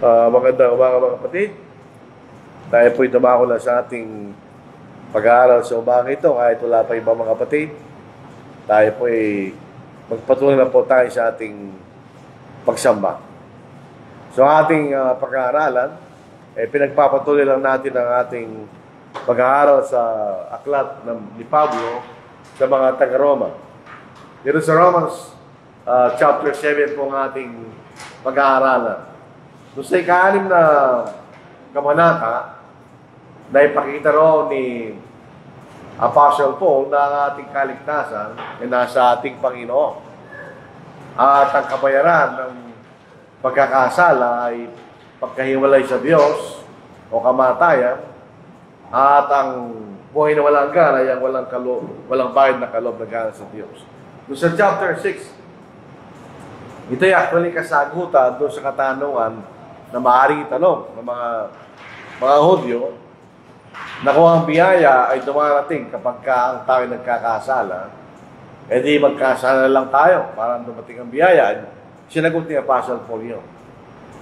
Magandang umaga mga kapatid. Tayo po'y dumako na sa ating pag-aaral sa umaga ito kahit wala pa ibang mga kapatid. Tayo po'y magpatuloy na po tayo sa ating pagsamba. So ating pag-aaralan, pinagpapatuloy lang natin ang ating pag-aaral sa aklat ni Pablo sa mga taga-Roma. Dito sa Romans chapter 7 po ang ating pag-aaralan. Doon sa ika-6 na kabanata, na ipakita ro ni Apostle Paul na ang ating kaligtasan ay nasa ating Panginoon. At ang kabayaran ng pagkakasala ay pagkahiwalay sa Diyos o kamatayan, at ang buhay na walang gana ay ang walang bayad na kaloob na gana sa Diyos. Doon sa chapter 6, ito ay actually kasagutan doon sa katanungan na maaaring itanong ng mga Hudyo na kung ang biyaya ay dumarating kapag ang tao ay nagkakasala, edi magkasala lang tayo para dumating ang biyaya. Sinagot ni Apostle Paul yun,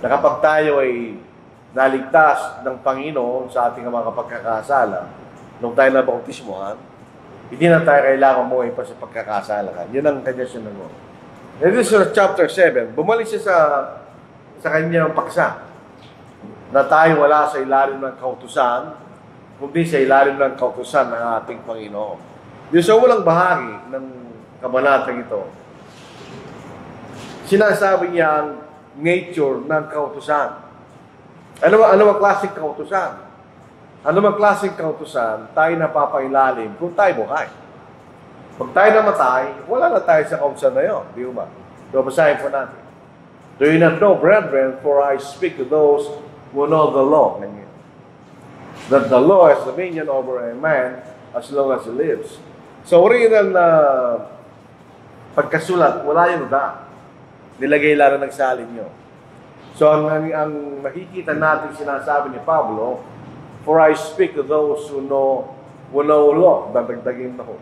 na kapag tayo ay naligtas ng Panginoon sa ating mga pagkakasala, nung tayo na bautismuhan, hindi na tayo kailangan umuwi pa sa pagkakasala. Yun ang kanya sinagot. And this is chapter 7. Bumalik siya sa kanyang paksa na tayo wala sa ilalim ng kautusan, kundi sa ilalim ng kautusan ng ating Panginoon. Yung sa ulang bahagi ng kabanatang ito, sinasabi niya ang nature ng kautusan. Ano ang klaseng kautusan? Ano ang klaseng kautusan tayo napapailalim kung tayo buhay? Pag tayo namatay, wala na tayo sa kautusan na yun. Di ba? So, basahin po natin. Do you not know, brethren, for I speak to those who know the law, that the law has dominion over a man as long as he lives. So, original na pagkasulat, wala yung da. Nilagay lang na nagsalin nyo. So, ang nakikita natin sinasabi ni Pablo, for I speak to those who know law, dadagdagin ako.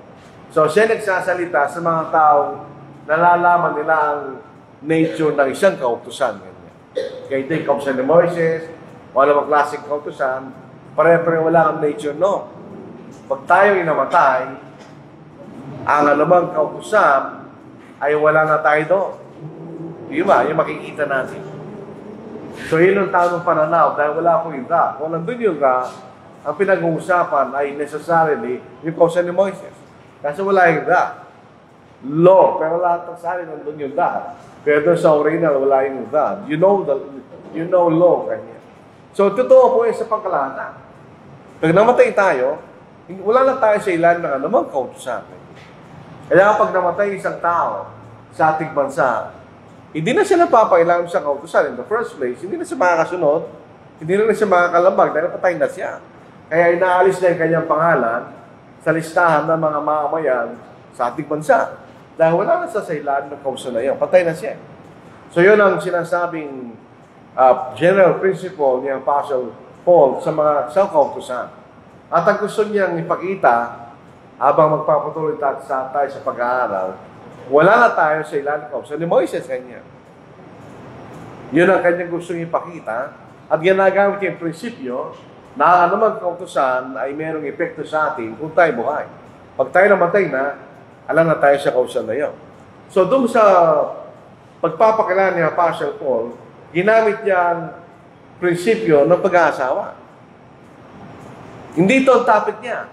So, siya nagsasalita sa mga taong nalalaman nila ang nature ng isang kautusan. Kaya ito yung kautusan ni Moises, wala mga klaseng kautusan, pare-pare wala ang nature, no. Pag tayo inamatay, ang alamang kautusan ay wala na tayo doon. Di ba? Yung makikita natin. So yun ang tamang pananaw dahil wala akong ida. Kung nandun yung ida, ang pinag-uusapan ay necessarily yung kautusan ni Moises. Kasi wala yung ida. Law, pero lahat ng sali nandun yung ida. Pero sa original, wala yung ida. You know law, kanya. So, totoo po sa pagkalahatan. Pag namatay tayo, wala na tayo sa ilan ng anumang kautusan. Kaya kapag namatay isang tao sa ating bansa, hindi na siya napapailangan sa kautusan. In the first place, hindi na siya makakasunod, hindi na siya makakalambag dahil patay na siya. Kaya inaalis na yung kanyang pangalan sa listahan ng mga mamamayan sa ating bansa. Dahil wala na sa ilan ng kautusan na yun. Patay na siya. So, yun ang sinasabing general principle ni Apostle Paul sa mga kautusan. At ang gusto niyang ipakita habang magpapatuloy tayo sa pag-aaral, wala na tayo sa ilan ng kautusan ni Moises kanya. Yun ang kanyang gustong ipakita at ginagamit yung prinsipyo na anumang kautusan ay mayroong epekto sa atin kung tayo buhay. Pag tayo namatay na, alam na tayo sa kautusan na yun. So doon sa pagpapakilala ni Apostle Paul, ginamit niya ang prinsipyo ng pag-aasawa. Hindi ito ang topic niya.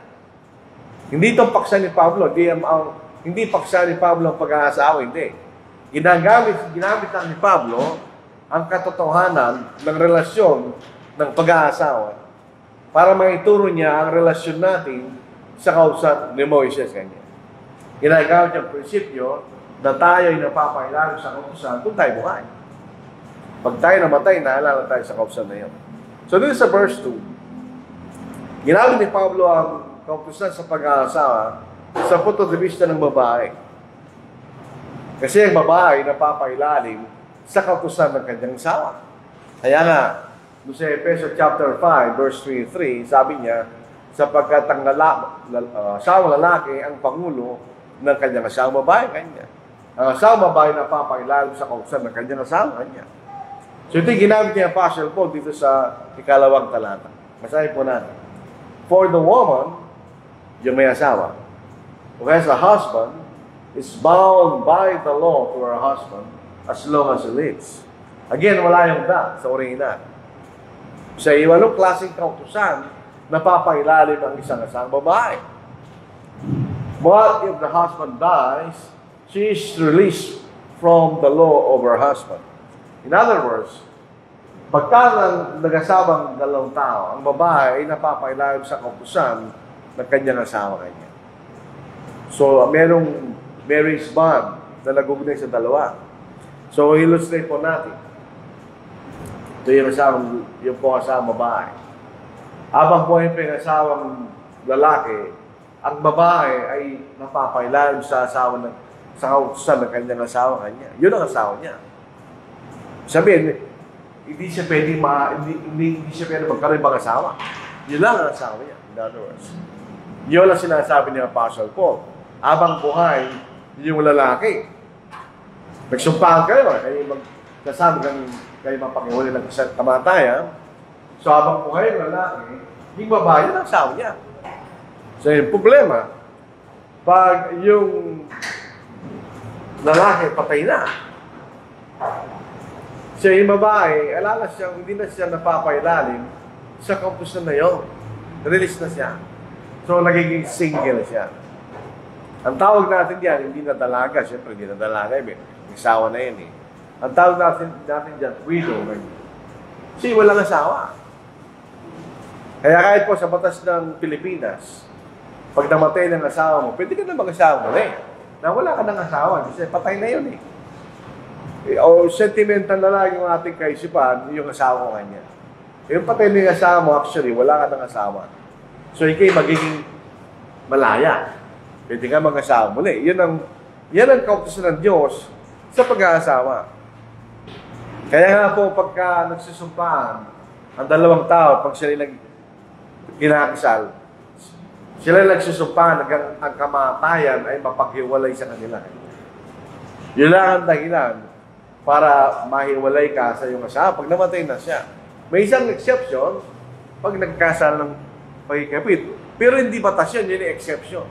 Hindi ito ang paksa ni Pablo. Hindi paksa ni Pablo ang pag-aasawa. Hindi. Ginamit lang ni Pablo ang katotohanan ng relasyon ng pag-aasawa para maituro niya ang relasyon natin sa kautusan ni Moises kanya. Ginagamit ang prinsipyo na tayo ay napapailalim sa kautusan kung tayo buhay. Pag tayo namatay, naalala tayo sa kautusan na yun. So, dito sa verse 2, ginamit ni Pablo ang kautusan sa pag-aasawa sa punto de vista ng babae. Kasi ang babae napapailalim sa kautusan ng kanyang asawa. Kaya nga, doon sa Efeso chapter 5, verse 3, sabi niya, sapagkat ang asawang lalaki ang pangulo ng kanyang asawang babae kanya. Ang asawang babae napapailalim sa kautusan ng kanyang asawa kanya. So ito yung ginamit ni Apostle Paul dito sa ikalawang talata. Masahin po natin. For the woman, yung may asawa, who has a husband, is bound by the law to her husband as long as he lives. Again, wala yung da sa original. Sa iwanong klaseng kautusan, napapailalim ang isang babae. But if the husband dies, she is released from the law of her husband. In other words, pagka nag-asawang dalawang tao, ang babae ay napapailalim sa kautusan ng kanyang asawa kanya. So, merong marriage bond na nagugnay sa dalawa. So, illustrate po natin. Ito yung po asawang babae. Habang po yung asawang lalaki, ang babae ay napapailalim sa kautusan ng kanyang asawa kanya. Yun ang asawa niya. Sabihin, hindi siya pwede magkaroon ibang asawa. Yun lang ang asawa niya. In other words, yun lang sinasabi ni Apostle Paul. Habang buhay, yung lalaki. Nagsumpahan kayo magkasama kayo mapakihuli ng kamatayan. So habang buhay yung lalaki, yung babae, yun ang asawa niya. So yung problema, pag yung lalaki patay na, so yung babae, hindi na siya napapailalim sa kautusan na yun. Release na siya. So nagiging single siya. Ang tawag natin diyan, hindi na dalaga. Siyempre, hindi na dalaga. May asawa na yan eh. Ang tawag natin diyan, widow. Kasi walang asawa. Kaya kahit po sa batas ng Pilipinas, pag namatay ng asawa mo, pwede ka na mag-asawa muli. Na wala ka ng asawa, kasi patay na yun eh. O sentimental na lang yung ating kaisipan, yung asawa ko kanya. Yung patay na yung asawa mo, actually, wala ka ng asawa. So, ikay magiging malaya. Pwede ka mag-asawa muli. Yan ang kautusan ng Diyos sa pag-aasawa. Kaya nga po, pagka nagsusumpaan, ang dalawang tao, pag sila kinakasal, sila nagsusumpaan, ang kamatayan ay mapaghiwalay sa kanila. Yun lang ang dahilan para mahiwalay ka sa iyong asawa pag namatay na siya. May isang exception pag nagkasal ng pagkikapit. Pero hindi batas yun, yun yung exception.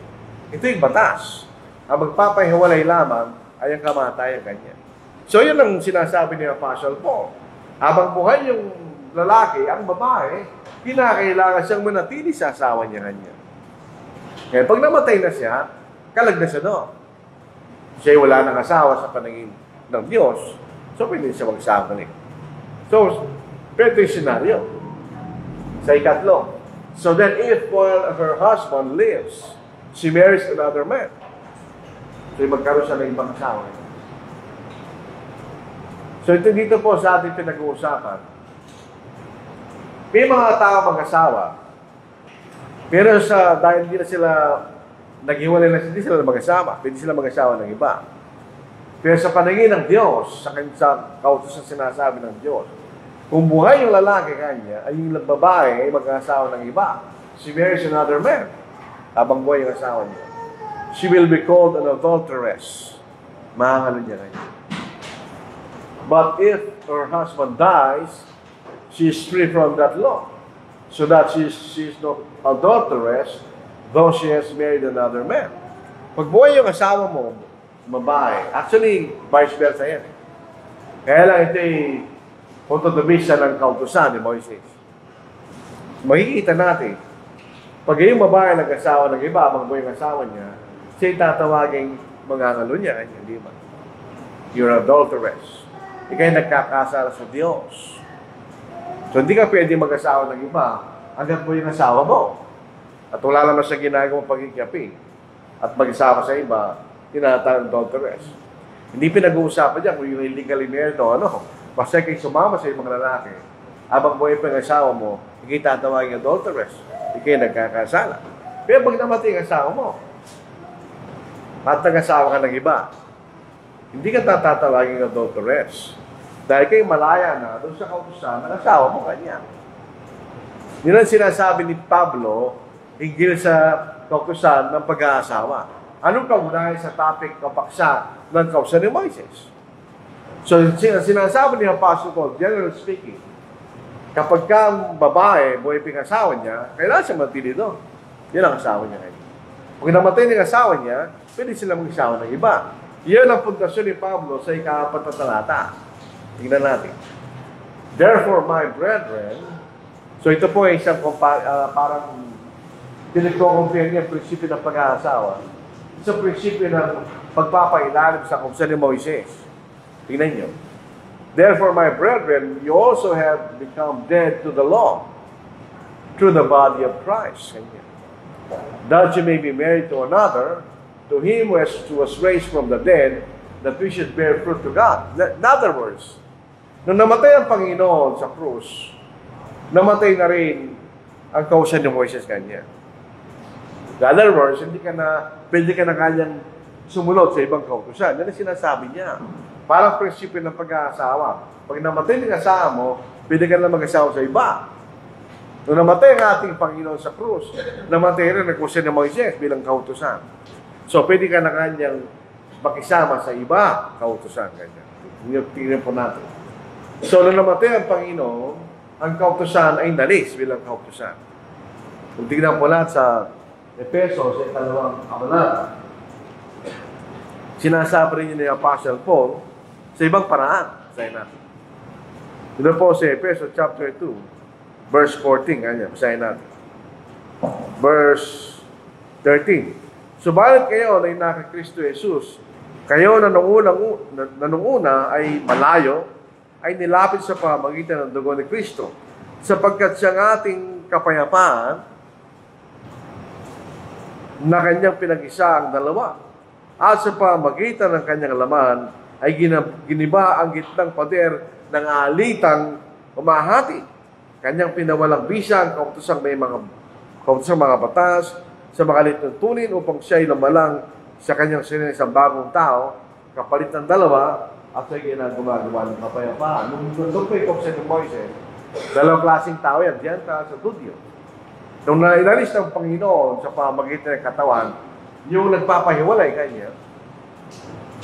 Ito yung batas. Ang magpapahiwalay lamang ay ang kamatayan kanya. So yun ang sinasabi ni Apostle Paul. Habang buhay yung lalaki, ang babae, kinakailangan siyang manatili sa asawa niya kanya. Kaya pag namatay na siya, kalag na siya doon. Siya wala ng asawa sa paningin ng Diyos, so pwede siya mag-asawa ulit. So, ito yung senaryo. Sa ikatlo. So then, if while her husband lives, she marries another man, so magkaroon siya ng ibang asawa. So ito dito po sa ating pinag-uusapan. May mga tao mag-asawa, pero dahil hindi na sila naghiwalay na hindi sila mag-asawa, pwede sila mag-asawa ng iba. Pero sa paningin ng Diyos, sa kautusan sinasabi ng Diyos, kung buhay yung lalaki kanya, ay yung babae ay mag-asawa ng iba. She marries another man habang buhay yung asawa niya. She will be called an adulteress. Mahangalo niya kanya. But if her husband dies, she is free from that law. So that she is not adulteress, though she has married another man. Pag buhay yung asawa mo, babae, actually, vice versa yan. Kaya lang ito ay kontradibisya ng kautusan ni Moises. Makikita natin, pag yung babae nag-asawa ng iba, habang buhay yung asawa niya, siya tatawaging mangangalo niya, hindi ba? You're adulteress. Ika'y nagkakasala sa Diyos. So, hindi ka pwede mag-asawa ng iba hanggang po yung asawa mo. At wala naman siya ginagawang pagkikapi. At mag-asawa sa iba, tinatawag adulteress. Hindi pinag-uusapan dyan kung yung illegally married o ano. Basta kayo sumama sa ibang lalaki, habang buhay pa yung asawa mo, ika'y tatawagin adulteress. Ika'y nagkakasala. Pero pag namatay ang asawa mo, at nag-asawa ka ng iba, hindi ka tatawagin adulteress. Dahil kayo malaya na doon sa kautusan ng asawa mo kanya. Yun ang sinasabi ni Pablo hinggil sa kautusan ng pag-aasawa. Anong kaunahin sa topic kapaksa ng kautusan ni Moises? So, sinasabi ni Apostle Paul, generally speaking, kapag ka babae, buhay ping asawa niya, kailangan siya matili doon. Yan ang asawa niya ngayon. Pag namatay ng asawa niya, pwede sila mag-asawa ng iba. Yan ang pundasyon ni Pablo sa ika-4 na talata. Tingnan natin. Therefore, my brethren, so ito po ay isang parang pinagko-compare niya ang prinsipyo ng pag-aasawa sa prinsipyo ng pagpapailalim sa kautusan ni Moises. Tingnan niyo. Therefore, my brethren, you also have become dead to the law through the body of Christ. That you may be married to another, to him who was raised from the dead, that we should bear fruit to God. In other words, nung namatay ang Panginoon sa krus, namatay na rin ang kautusan ni Moises kanya. In other words, pwede ka na kanyang sumunod sa ibang kautusan. Yan ang sinasabi niya. Parang prinsipyo ng pag-aasawa. Pag namatay ng asawa mo, pwede ka na mag-asawa sa iba. Nung namatay ang ating Panginoon sa krus, namatay rin ang kautusan ni Moises bilang kautusan. So, pwede ka na kanyang makisama sa iba kautusan. Tingnan po natin. So, nung namatay ang Panginoon, ang kautusan ay nalis bilang kautusan. Kung tingnan po natin sa Efeso, sa ikalawang kabanata, sinasabi rin ni Apostle Paul sa ibang paraan. Basahin natin. Ito po sa Efeso chapter 2, verse 14. Ganyan, basahin natin. Verse 13. Subalit kayo na inaka Kristo Jesus, kayo na nung una ay malayo, ay nilapit sa pamamagitan ng dugo ni Kristo, sapagkat siyang ating kapayapaan na kanyang pinag-isa ang dalawa. At sa pamamagitan ng kanyang laman ay giniba ang gitnang pader ng alitang umahati. Kanyang pinawalang bisa ang kautusang mga batas sa makalit ng tunin upang siya'y lumalang sa kanyang sinilang bagong tao, kapalit ng dalawa, at siya'y ginagawa ng kapayapaan. Nung po yung kautusan ni Moises, dalawang klaseng tao yan, diyan ka sa Tudyo. Nung nailalis ng Panginoon sa pamamagitan ng katawan, yung nagpapahiwalay kanya,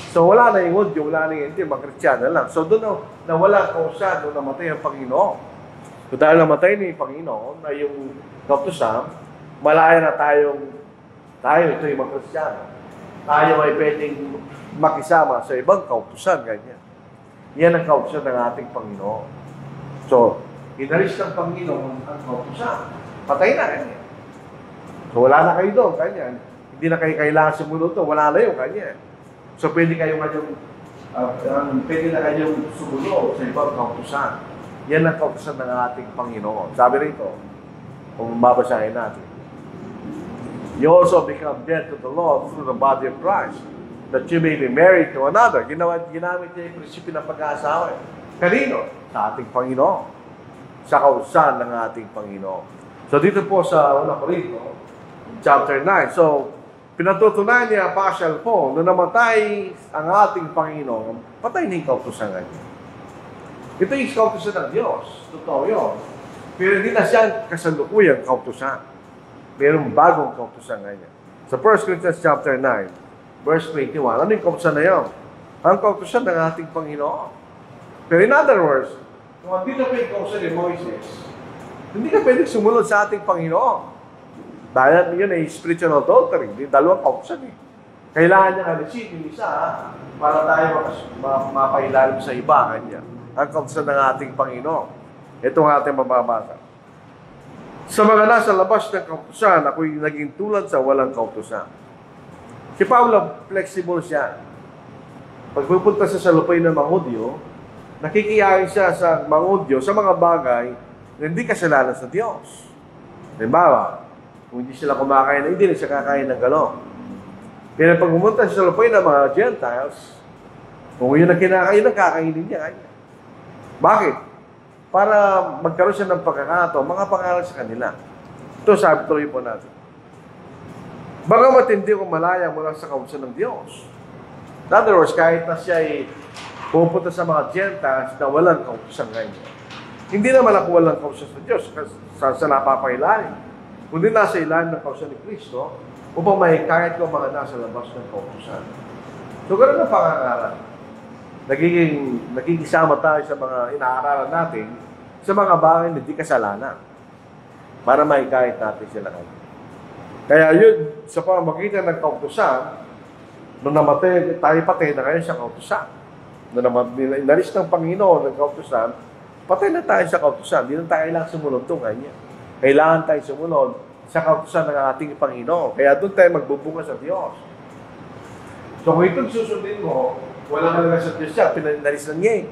so wala na yung Hudyo, wala na yung hindi, mga Kristiyano lang. So doon nawala ang kautusan nung namatay ang Panginoon. So dahil namatay ni Panginoon na yung kautusan, malaya na tayo ito yung mga Kristiyano. Tayo ay pwedeng makisama sa ibang kautusan, ganyan. Yan ang kautusan ng ating Panginoon. So, inalis ng Panginoon ang kautusan. Patay na, ganyan. So wala na kayo doon, ganyan. Hindi na kayo kailangan sumunod doon, wala na yun, ganyan. So pwede na kayong sumunod sa ibang kautusan. Yan ang kautusan ng ating Panginoon. Sabi rito, kung mabasahin natin, you also become dead to the law through the body of Christ, that you may be married to another. Ginamit niya yung prinsipyo ng pag-aasawa. Kanino? Sa ating Panginoon. Sa kautusan ng ating Panginoon. So dito po sa 1 Corinto, chapter 9. So, pinatutunan niya Apostle Paul, nung namatay ang ating Panginoon, patay na yung kautusan niya. Ito yung kautusan ng Diyos. Totoo yun. Pero hindi na siya kasalukuyang kautusan. Mayroong bagong kautusan niya. Sa 1 Corinthians chapter 9, verse 21, ano yung kautusan na yun? Ang kautusan ng ating Panginoon. Pero in other words, kung andito pa yung kautusan ni Moises, hindi ka pwedeng sumunod sa ating Panginoon. Dahil yun ay spiritual adultery. Dalawang kautusan eh. Kailangan niya alisin yung isa para tayo mapailalim sa iba. Kanya. Ang kautusan ng ating Panginoon. Ito ang ating mababasa. Sa mga nasa labas ng kautusan, ako'y naging tulad sa walang kautusan. Si Pablo, flexible siya. Pag pupunta siya sa lupay ng mga Hudyo, nakikiyain siya sa mga Hudyo sa mga bagay na hindi kasalanan sa Diyos. Halimbawa, kung hindi sila kumakain, hindi rin siya kakain ng galong. Pero pag pumunta siya sa lupay ng mga Gentiles, kung yun ang kinakain, kakainin niya kanya. Bakit? Para magkaroon siya ng pagkakataon, mga pangalan sa kanila. Ito, sabi tuloy po natin. Baka matindi kung malaya mula sa kautusan ng Diyos. In other words, kahit na siya ay pupunta sa mga Gentiles na walang kautusan ngayon. Hindi naman ako walang kautusan sa Diyos sa napapailalim. Kundi nasa ilalim ng kautusan ni Kristo upang mahikayat ko mga nasa labas ng kautusan. So, ganun ang pangangaral. Nagkikisama tayo sa mga inaaralan natin sa mga bagay na hindi kasalanan para maikahit natin sila ngayon. Kaya yun, sa pamamagitan ng kautusan, nung namatay, tayo patay na ngayon sa kautusan. Nung inalis ng Panginoon ng kautusan, patay na tayo sa kautusan. Hindi na tayo kailangan sumunod ito ngayon. Kailangan tayo sumunod sa kautusan ng ating Panginoon. Kaya doon tayo magbubunga sa Diyos. So kung itong susundin mo, wala na sa Diyos siya, pinanalis ng niya.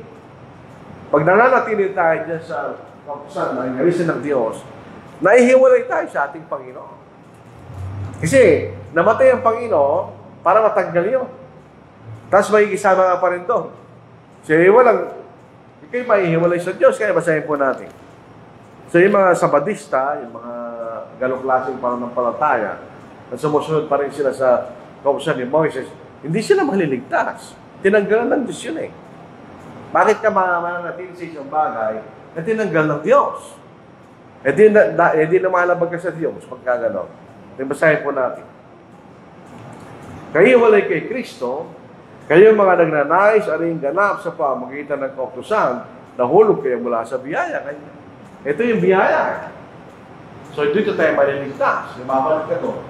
Pag nananatili tayo dyan sa kautusan na inalisan ng Diyos, naihiwalay tayo sa ating Panginoon. Kasi, namatay ang Panginoon para matanggal yun. Tapos may isama nga pa rin doon. Kasi ikaw'y maihiwalay sa Diyos, kaya basahin po natin. So yung mga Sabadista, yung mga galong klaseng pananampalataya, na sumusunod pa rin sila sa kautusan ni Moises, hindi sila maliligtas. Tinanggalan ng Diyos yun eh. Bakit ka mananatili sa isang bagay na tinanggal ng Diyos? E di lumalabag ka sa Diyos pagka gano'n. Basahin po natin. Kayo walay kay Kristo, kayo mga nagnanais aring ganap sa pamagitan ng kautusan, nahulog kayo mula sa biyaya. Ito yung biyaya. So dito tayo maliligtas. Di mabalik ka to.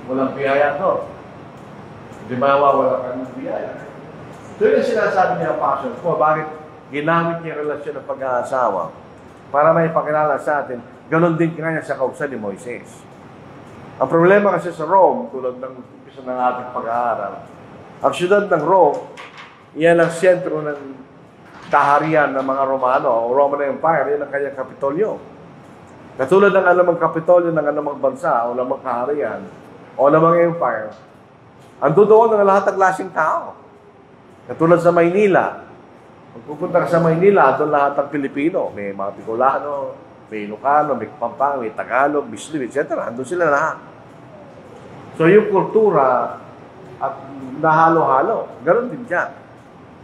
Walang biyaya to. Di mawawala ka ng biyaya. Ito yung sinasabi niya Apostle ko, bakit ginamit niya relasyon ng pag-aasawa para may pakilala sa atin. Ganon din kanya sa kautusan ni Moises. Ang problema kasi sa Rome, tulad ng umpisa ng ating pag-aaral, ang siyudad ng Rome, iyan ang sentro ng kaharian ng mga Romano, o Roman Empire, yan ang kanyang kapitolyo. Katulad ng anumang kapitolyo ng anumang bansa, o anumang kaharian, o anumang empire, ando doon ang lahat ng klaseng tao. Katulad sa Maynila, pag pupunta ka sa Maynila, doon lahat ng Pilipino, may mga Bicolano, may Ilocano, may Pampanga, may Tagalog, Bislim, etc. Andun sila lahat. So yung kultura at nahalo-halo, ganoon din dyan.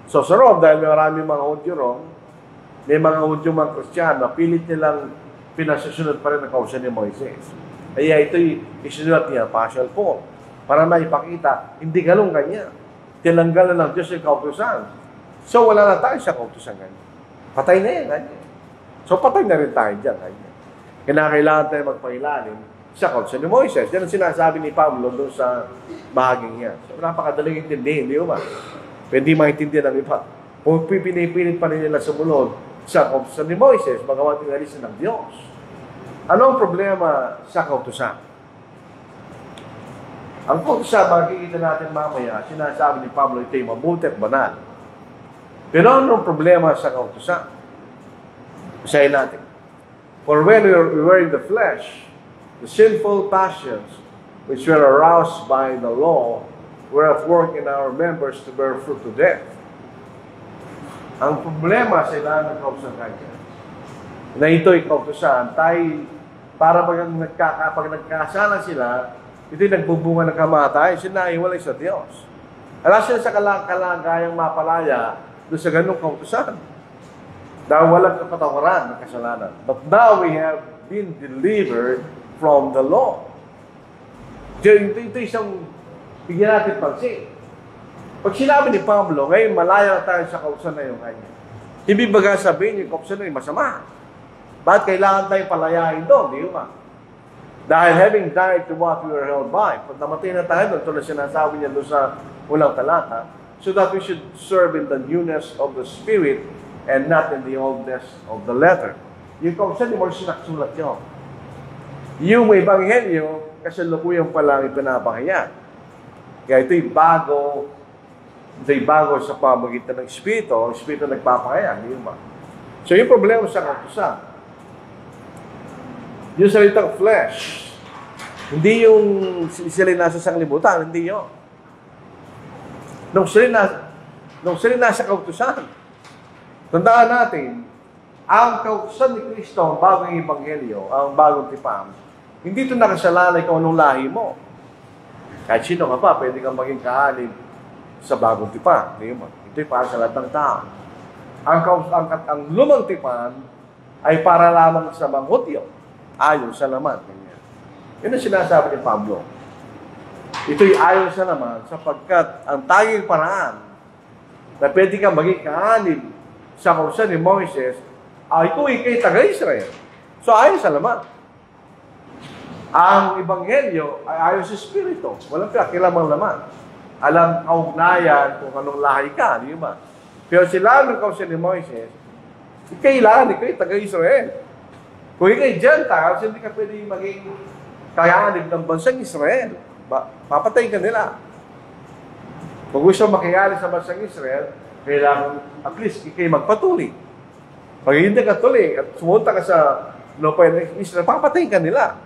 So sa Rome, dahil may maraming mga Hudyo Rome, may mga Hudyo mga Kristiyano, pilit nilang pinasusunod pa rin ang kautusan ni Moises. Kaya ito'y isinulat niya, Apostle Paul, para maipakita, hindi ganun kanya. Tinanggal na ng Diyos yung kautusan. So wala na tayo sa kautusan ganyan. Patay na yan, ganyan. So, patay na rin tayo dyan. Kailangan tayo magpailalim sa kautusan ni Moises. Yan ang sinasabi ni Pablo doon sa bahaging yan. So, napakadaling intindihin, di ba? Pwede maintindihan ng iba. Kung pinipilit pa rin nila sumunod sa kautusan ni Moises, bagamat inalisan ng Diyos. Ano ang problema sa kautusan? Ang kautusan, makikita natin mamaya, sinasabi ni Pablo, ito'y mabuti at banal. Pero ano ang problema sa kautusan? Basahin natin. For when we were in the flesh, the sinful passions which were aroused by the law were at work in our members to bear fruit to death. Ang problema sa ilan ng kautusan kanya, na ito'y kautusan, tayo, para pag nagkasala sila, ito'y nagbubunga ng kamatayan, sinahiwalay sa Diyos. Alam sila sa kalagayang mapalaya doon sa ganung kautusan. Dahil walang kapatawaran ng kasalanan. But now we have been delivered from the law. Ito isang bigyan natin pansin. Pag sinabi ni Pablo, ngayon malaya tayo sa kautusan na yung kanya. Hindi baga sabihin yung kautusan na yung masama. Bakit kailangan tayong palayain doon? Di ba? Dahil having died to what we were held by, pag namatay na tayo doon, tulad sinasabi niya doon sa ulang talata, so that we should serve in the newness of the Spirit and not in the oldness of the letter. Yung kautusan, di mo sinaksulat yun. Yung may ebanghelyo, kasalukuyan pa lang ipinapahayag. Kaya ito'y bago sa pamagitan ng Espiritu, ang Espiritu nagpapahayag, di ba? So yung problema sa kautusan, yung salitang flesh, hindi yung sila nasa sanglibutan, hindi yun. Nung sila nasa kautusan, tandaan natin, ang kautusan ni Kristo, ang bagong ebanghelyo, ang bagong tipan, hindi ito nakasalalay kung anong lahi mo. Kahit sino ka pa, pwede kang maging kahalin sa bagong tipan. Ito'y para sa lahat ng tao. Ang lumang tipan ay para lamang sa mga Hudyo, ayon sa laman. Yun ang sinasabi ni Pablo. Ito'y ayon sa laman sapagkat ang tanging paraan na pwede kang maging kaanib sa kautusan ni Moises, ito ikay taga-Israel. So, ayon sa laman. Ang Ebanghelyo ay ayon sa Espiritu. Walang kakilamang laman. Alam kaugnayan kung anong lahi ka, di ba? Pero sila ng kautusan ni Moises, kailangan ikay taga-Israel. Kung ikay Gentiles, hindi ka pwede maging kaanib ng bansang Israel. Papatay ka nila. Kung gusto makiyali sa bansang Israel, kailangan at least ikay magpatuloy. Pag hindi ka tuloy at sumunta ka sa lupa ng Israel, papatayin ka nila.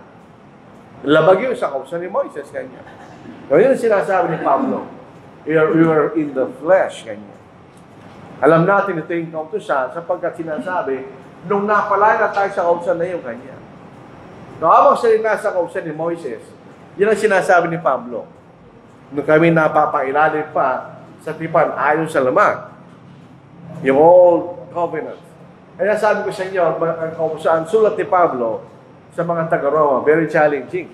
Labag yun sa kautusan ni Moises, kanya. So yun ang sinasabi ni Pablo. We are in the flesh, kanya. Alam natin ito yung kautusan sapagkat sinasabi, nung napalaya tayo sa kautusan na yun, kanya. So habang siya nasa kautusan ni Moises, yun ang sinasabi ni Pablo. Nung kami napapailalim pa sa tipan ayon sa lamang. Yung old covenant. Kaya sabi ko sa inyo, ang sulat ni Pablo sa mga taga-Roma, very challenging.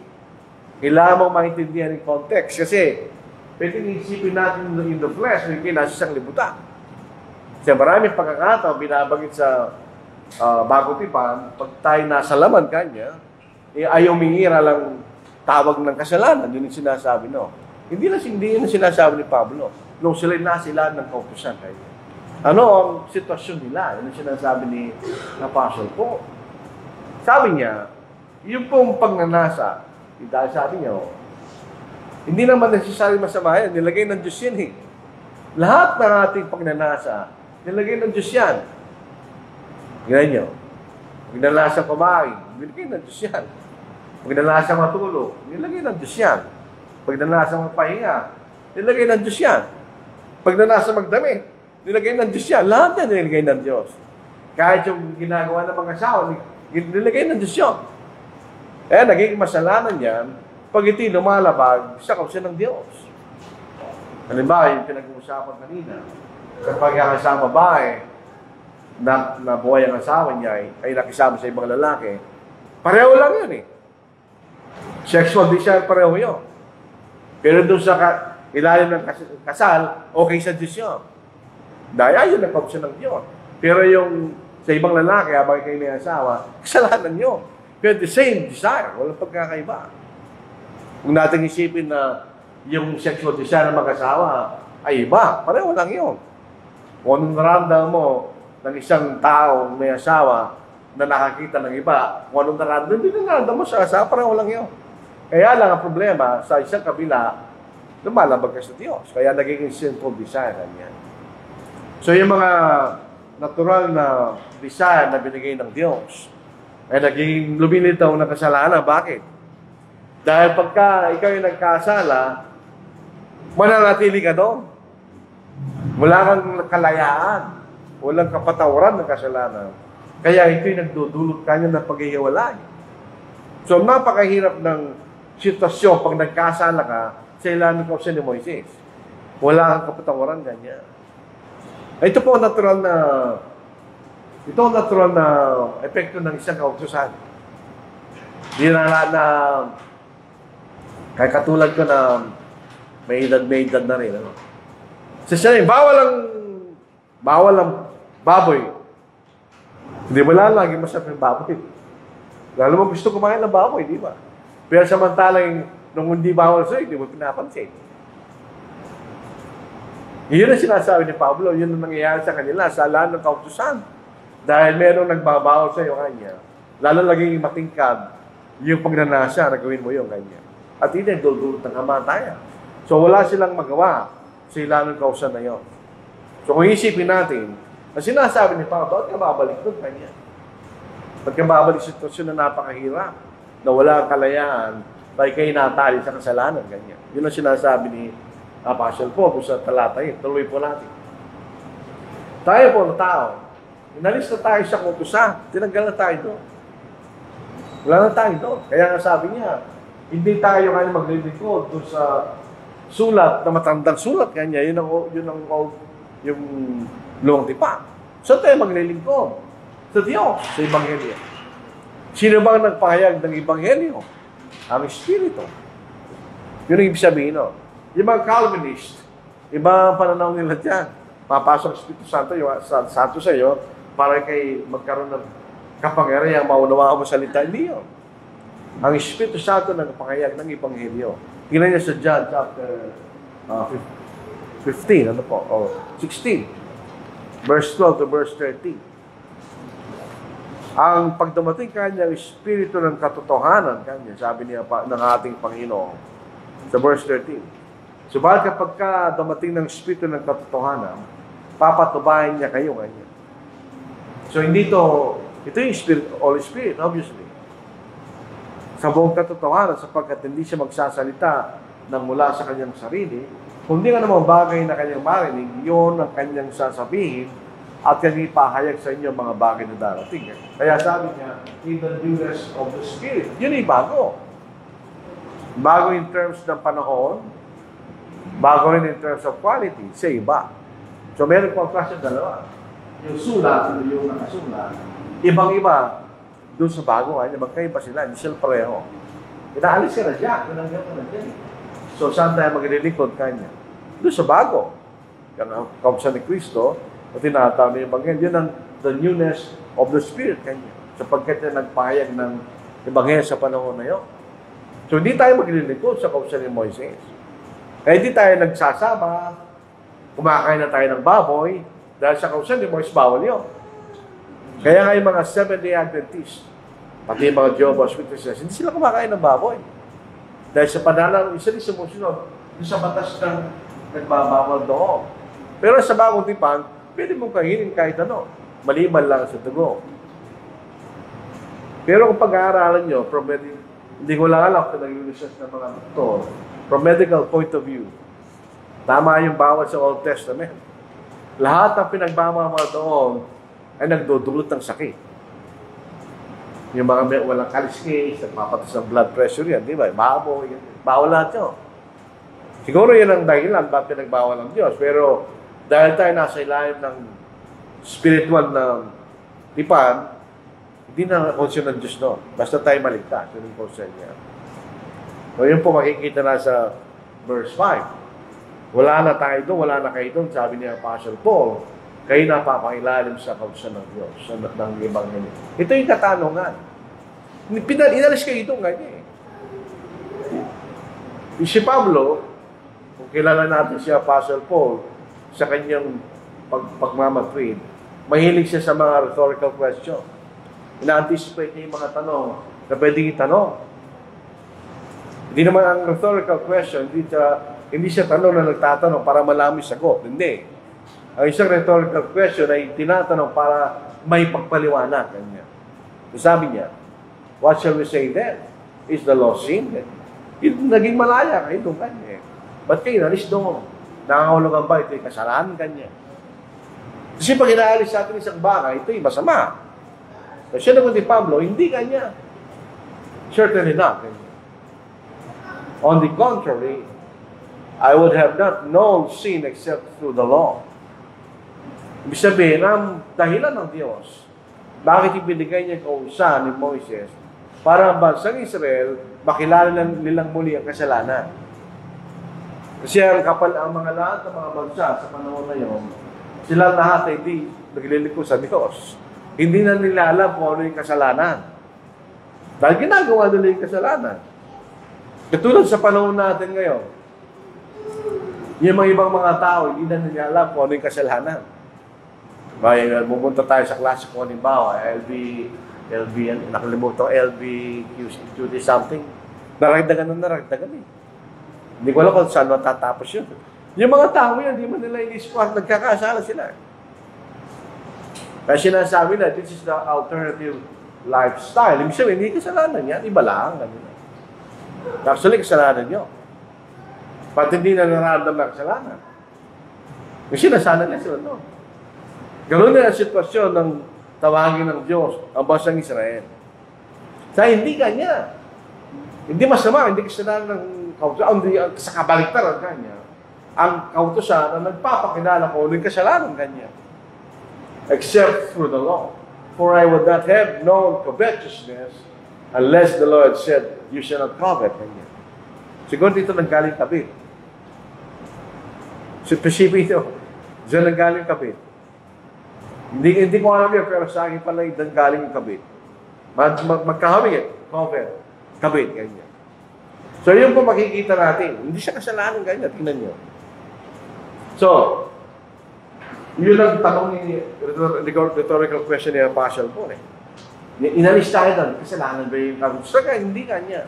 Kailangan mong maintindihan yung context. Kasi, pwede isipin natin in the flesh, hindi nasa isang libutan. Kasi maraming pagkakataon, binabagit sa bago tipan, pag tayo nasa laman kanya, ayaw mingira lang tawag ng kasalanan, yun yung sinasabi, no? Hindi yun ang sinasabi ni Pablo. Nung sila nasilaan ng kautusan kanya. Ano ang sitwasyon nila? Yun ang sinasabi ni Apostle Paul. Sabi niya, yung pong pagnanasa, dahil sabi niya, hindi naman necessary masama yan, nilagay ng Diyos yan eh. Lahat ng ating pagnanasa, nilagay ng Diyos yan. Ganyan nyo. Pagnanasa kumain, nilagay ng Diyos yan. Pagnanasa matulog, nilagay ng Diyos yan. Pagnanasa magpahinga, nilagay ng Diyos yan. Pagnanasa magdamit, nilagay ng Diyos yan. Lahat yan nilagay ng Diyos. Kahit yung ginagawa ng mga asawa, nilagay ng Diyos yun. Eh, naging masalanan yan pag iti lumalabag sa kautusan ng Diyos. Halimbawa, yung pinag-uusapan kanina, kapag ang asama babae na buhay ang asawa niya ay nakisama sa ibang lalaki, pareho lang yun eh. Sexual desire, pareho yun. Pero doon sa ilalim ng kasal, okay sa Diyos yun. Dahil ayun ang kautusan ng Diyos. Pero yung sa ibang lalaki, habang kayo may asawa, kasalanan yun. Pero the same desire, walang pagkakaiba. Kung natin isipin na yung sexual desire ng mag-asawa ay iba, pareho lang yun. Kung anong naramdaman mo ng isang tao may asawa na nakakita ng iba, kung anong naramdaman, hindi naramdaman mo sa asawa, pareho lang yun. Kaya lang ang problema, sa isang kabila, lumalabag ka sa Diyos. Kaya nagiging sinful desire yan. So yung mga natural na desire na binigay ng Diyos, ay naging lumilitaw na kasalanan. Bakit? Dahil pagka ikaw yung nagkasala, mananatili ka doon. Wala kang kalayaan. Walang kapatawaran ng kasalanan. Kaya ito'y nagdudulot kanya ng paghihiwalay. So, napakahirap ng sitwasyon pag nagkasala ka sa ilalim ng kautusan ni Moises. Wala kang kapatawaran ganyan. Ito po natural na epekto ng isang kautusan. Di na kaya katulad ko na may edad na rin. Ano? Sa siya bawal ang baboy. Hindi mo lagi masarap yung baboy. Lalo mo gusto kumain ng baboy, di ba? Pero samantalang nung hindi bawal sa'yo, hindi mo pinapansin. Yun ang sinasabi ni Pablo, yun ang nangyayari sa kanila sa lahat ng kautusan. Dahil merong nagbabawal sa iyo kanya, lalo laging matingkad yung pagnanasa na gawin mo yung kanya. At hindi duldulot ng kamatayan. So wala silang magawa sa ilalim ng kautusan na yun. So kung isipin natin, ang sinasabi ni Pablo, bakit ka babalik doon kanya? Bakit ka babalik sa sitwasyon na napakahirap, na wala kalayaan, dahil kayo natali sa kasalanan, ganyan. Yun ang sinasabi ni Apostle Paul sa talata yun. Tuloy po natin. Tayo po na tao, inalis na tayo sa kautusan, tinanggal na tayo doon. Wala na tayo doon. Kaya nga sabi niya, hindi tayo kaya maglilingkod doon sa sulat na matandang sulat kanya, yun yung lumang tipa. So tayo maglilingkod sa Diyos, sa Ebanghelyo. Sino bang nagpahayag ng Ebanghelyo? Ang Espiritu. Yun ang ibig sabihin, no? Yung mga Calvinist, iba ang pananaw nila dyan. papasok ang Espiritu Santo, Santo sa iyo, para kay magkaroon ng kapangyarihan, maunawaan mo salita. Hindi yun. Ang Espiritu Santo nagpapahayag ng Ebanghelyo. Tingnan niya sa John chapter 15, or 16, verse 12 to verse 13. Ang pagdumating kanya, ang Espiritu ng katotohanan kanya, sabi niya ng ating Panginoon, sa verse 13. Subalit kapag dumating ng Espiritu ng katotohanan, papatubayan niya kayo kanya. So hindi ito yung Spirit, Holy Spirit, obviously. Sa buong katotohanan, sapagkat hindi siya magsasalita ng mula sa kanyang sarili, kundi nga namang bagay na kanyang marinig, yun ang kanyang sasabihin at kanyang ipahayag sa inyo mga bagay na darating. Kaya sabi niya, in the newness of the Spirit. Yun ay bago. Bago in terms ng panahon, bago rin in terms of quality, sa iba. So meron pang klase dalawa. Yung sulat, yung nakasulat, ibang-iba, doon sa bago, magkaiba sila, hindi sila pareho. Inaalis ka na dyan, pinangyan ka na dyan. So, saan tayo maglilingkod kanya? Doon sa bago. Yan ang kaupsan ni Kristo, at tinatawag niya yung Ebanghelyo, yun ang the newness of the Spirit kanya. Sapagkat niya nagpahayag ng Ebanghelyo sa panahon na yun. So, hindi tayo maglilingkod sa kaupsan ni Moises. Kaya hindi tayo nagsasama, kumakain na tayo ng baboy, dahil sa kaupsan ni Moises, bawal yun. Kaya nga yung mga Seventh-day Adventists, pati yung mga Jehovah's Witnesses, hindi sila kumakain ng baboy. Dahil sa pananaw, isa rin sumusunod, yung sa batas ng nagbabawal doon. Pero sa bagong tipan, pwede mong kainin kahit ano, maliban lang sa dugo. Pero kung pag-aaralan nyo, hindi ko lang alam kung nag-research ng mga doktor, from medical point of view, tama yung bawal sa Old Testament. Lahat ng pinagbabawal doon ay nagdudulot ng sakit. Yung mga walang kaliskis, nagpapatas ng blood pressure yan, di ba? Baboy, bawal lahat yun. Siguro yan ang dahilan bakit pinagbawal ng Diyos. Pero dahil tayo nasa ilalim ng spiritual na tipan, hindi na konsyon ng Diyos doon. Basta tayo maligtas. Yun yung konsyon niya. So yun po makikita na sa verse 5. Wala na tayo doon, wala na kayo doon, sabi niya Apostle Paul, kayo napapangilalim sa kautusan ng Diyos, ng Ebanghelyo. Ito yung katanungan. Inalis kayo doon, ganyan eh. Si Pablo, kung kilala natin si Apostle Paul, sa kanyang pagmamatrid, mahilig siya sa mga rhetorical question. Ina-anticipate niya yung mga tanong na pwedeng itanong. Hindi naman ang rhetorical question, hindi siya tanong na nagtatanong para malaman yung sagot. Hindi. Ang isang rhetorical question ay tinatanong para may pagpaliwanag. Sabi niya, what shall we say then? Is the law sin? Naging malaya kayo doon kanya. Ba't kayo nalis doon? Nangangahulugan ba ito yung kasalanan kanya? Kasi pag inaalis sa atin isang bagay, ito yung masama. Kasi naman ni Pablo, hindi kanya. Certainly not. On the contrary, I would have not known sin except through the law. Ibig sabihin, ang dahilan ng Diyos, bakit ibinigay niya kautusan ni Moises para ang bansang Israel makilala nilang muli ang kasalanan. Kasi ang mga lahat ng mga bansa sa panahon na yun, sila lahat ay hindi naglilingkod sa Diyos. Hindi na nila alam kung ano yung kasalanan. Dahil ginagawa nila yung kasalanan. Katulad sa panahon natin ngayon, yung mga ibang mga tao, hindi na nila alam kung ano yung kasalanan. Pupunta tayo sa klase kung halimbawa, nakalimutan ko, LBQT something. Naragdagan eh. Hindi ko alam kung saan matatapos yun. Yung mga tao yan, hindi man nila inisip at nagkakasala sila. Kaya sinasabi na, this is the alternative lifestyle. Ibig sabihin, hindi kasalanan yan, iba lang. Actually, kasalanan nyo. Pati hindi na nararamdaman kasalanan. Kasi nasana na sila, no? Ganoon na ang sitwasyon ng tawagin ng Diyos ang bansang Israel. Sa hindi kanya. Hindi masama, hindi kasalanan ng kautusan, hindi sa kabaliktaran kanya. Ang kautusan na nagpapakilala ko ng kasalanan kanya. Except through the law. For I would not have known covetousness unless the Lord said, you shall not covet. Kanya. Siguro dito nanggaling kabit. Specific ito. Diyan nanggaling kabit. Hindi ko alam yun, pero sa akin pala yung galing yung kabit. Magkahamig, cover, kabit, ganyan. So, yun po makikita natin. Hindi siya kasalanan ganyan, tingnan nyo. So, yun ang tanong ni rhetorical question ni Apostle Paul eh. Inalis tayo doon, kasalanan ba yung kagusto? Hindi kanya.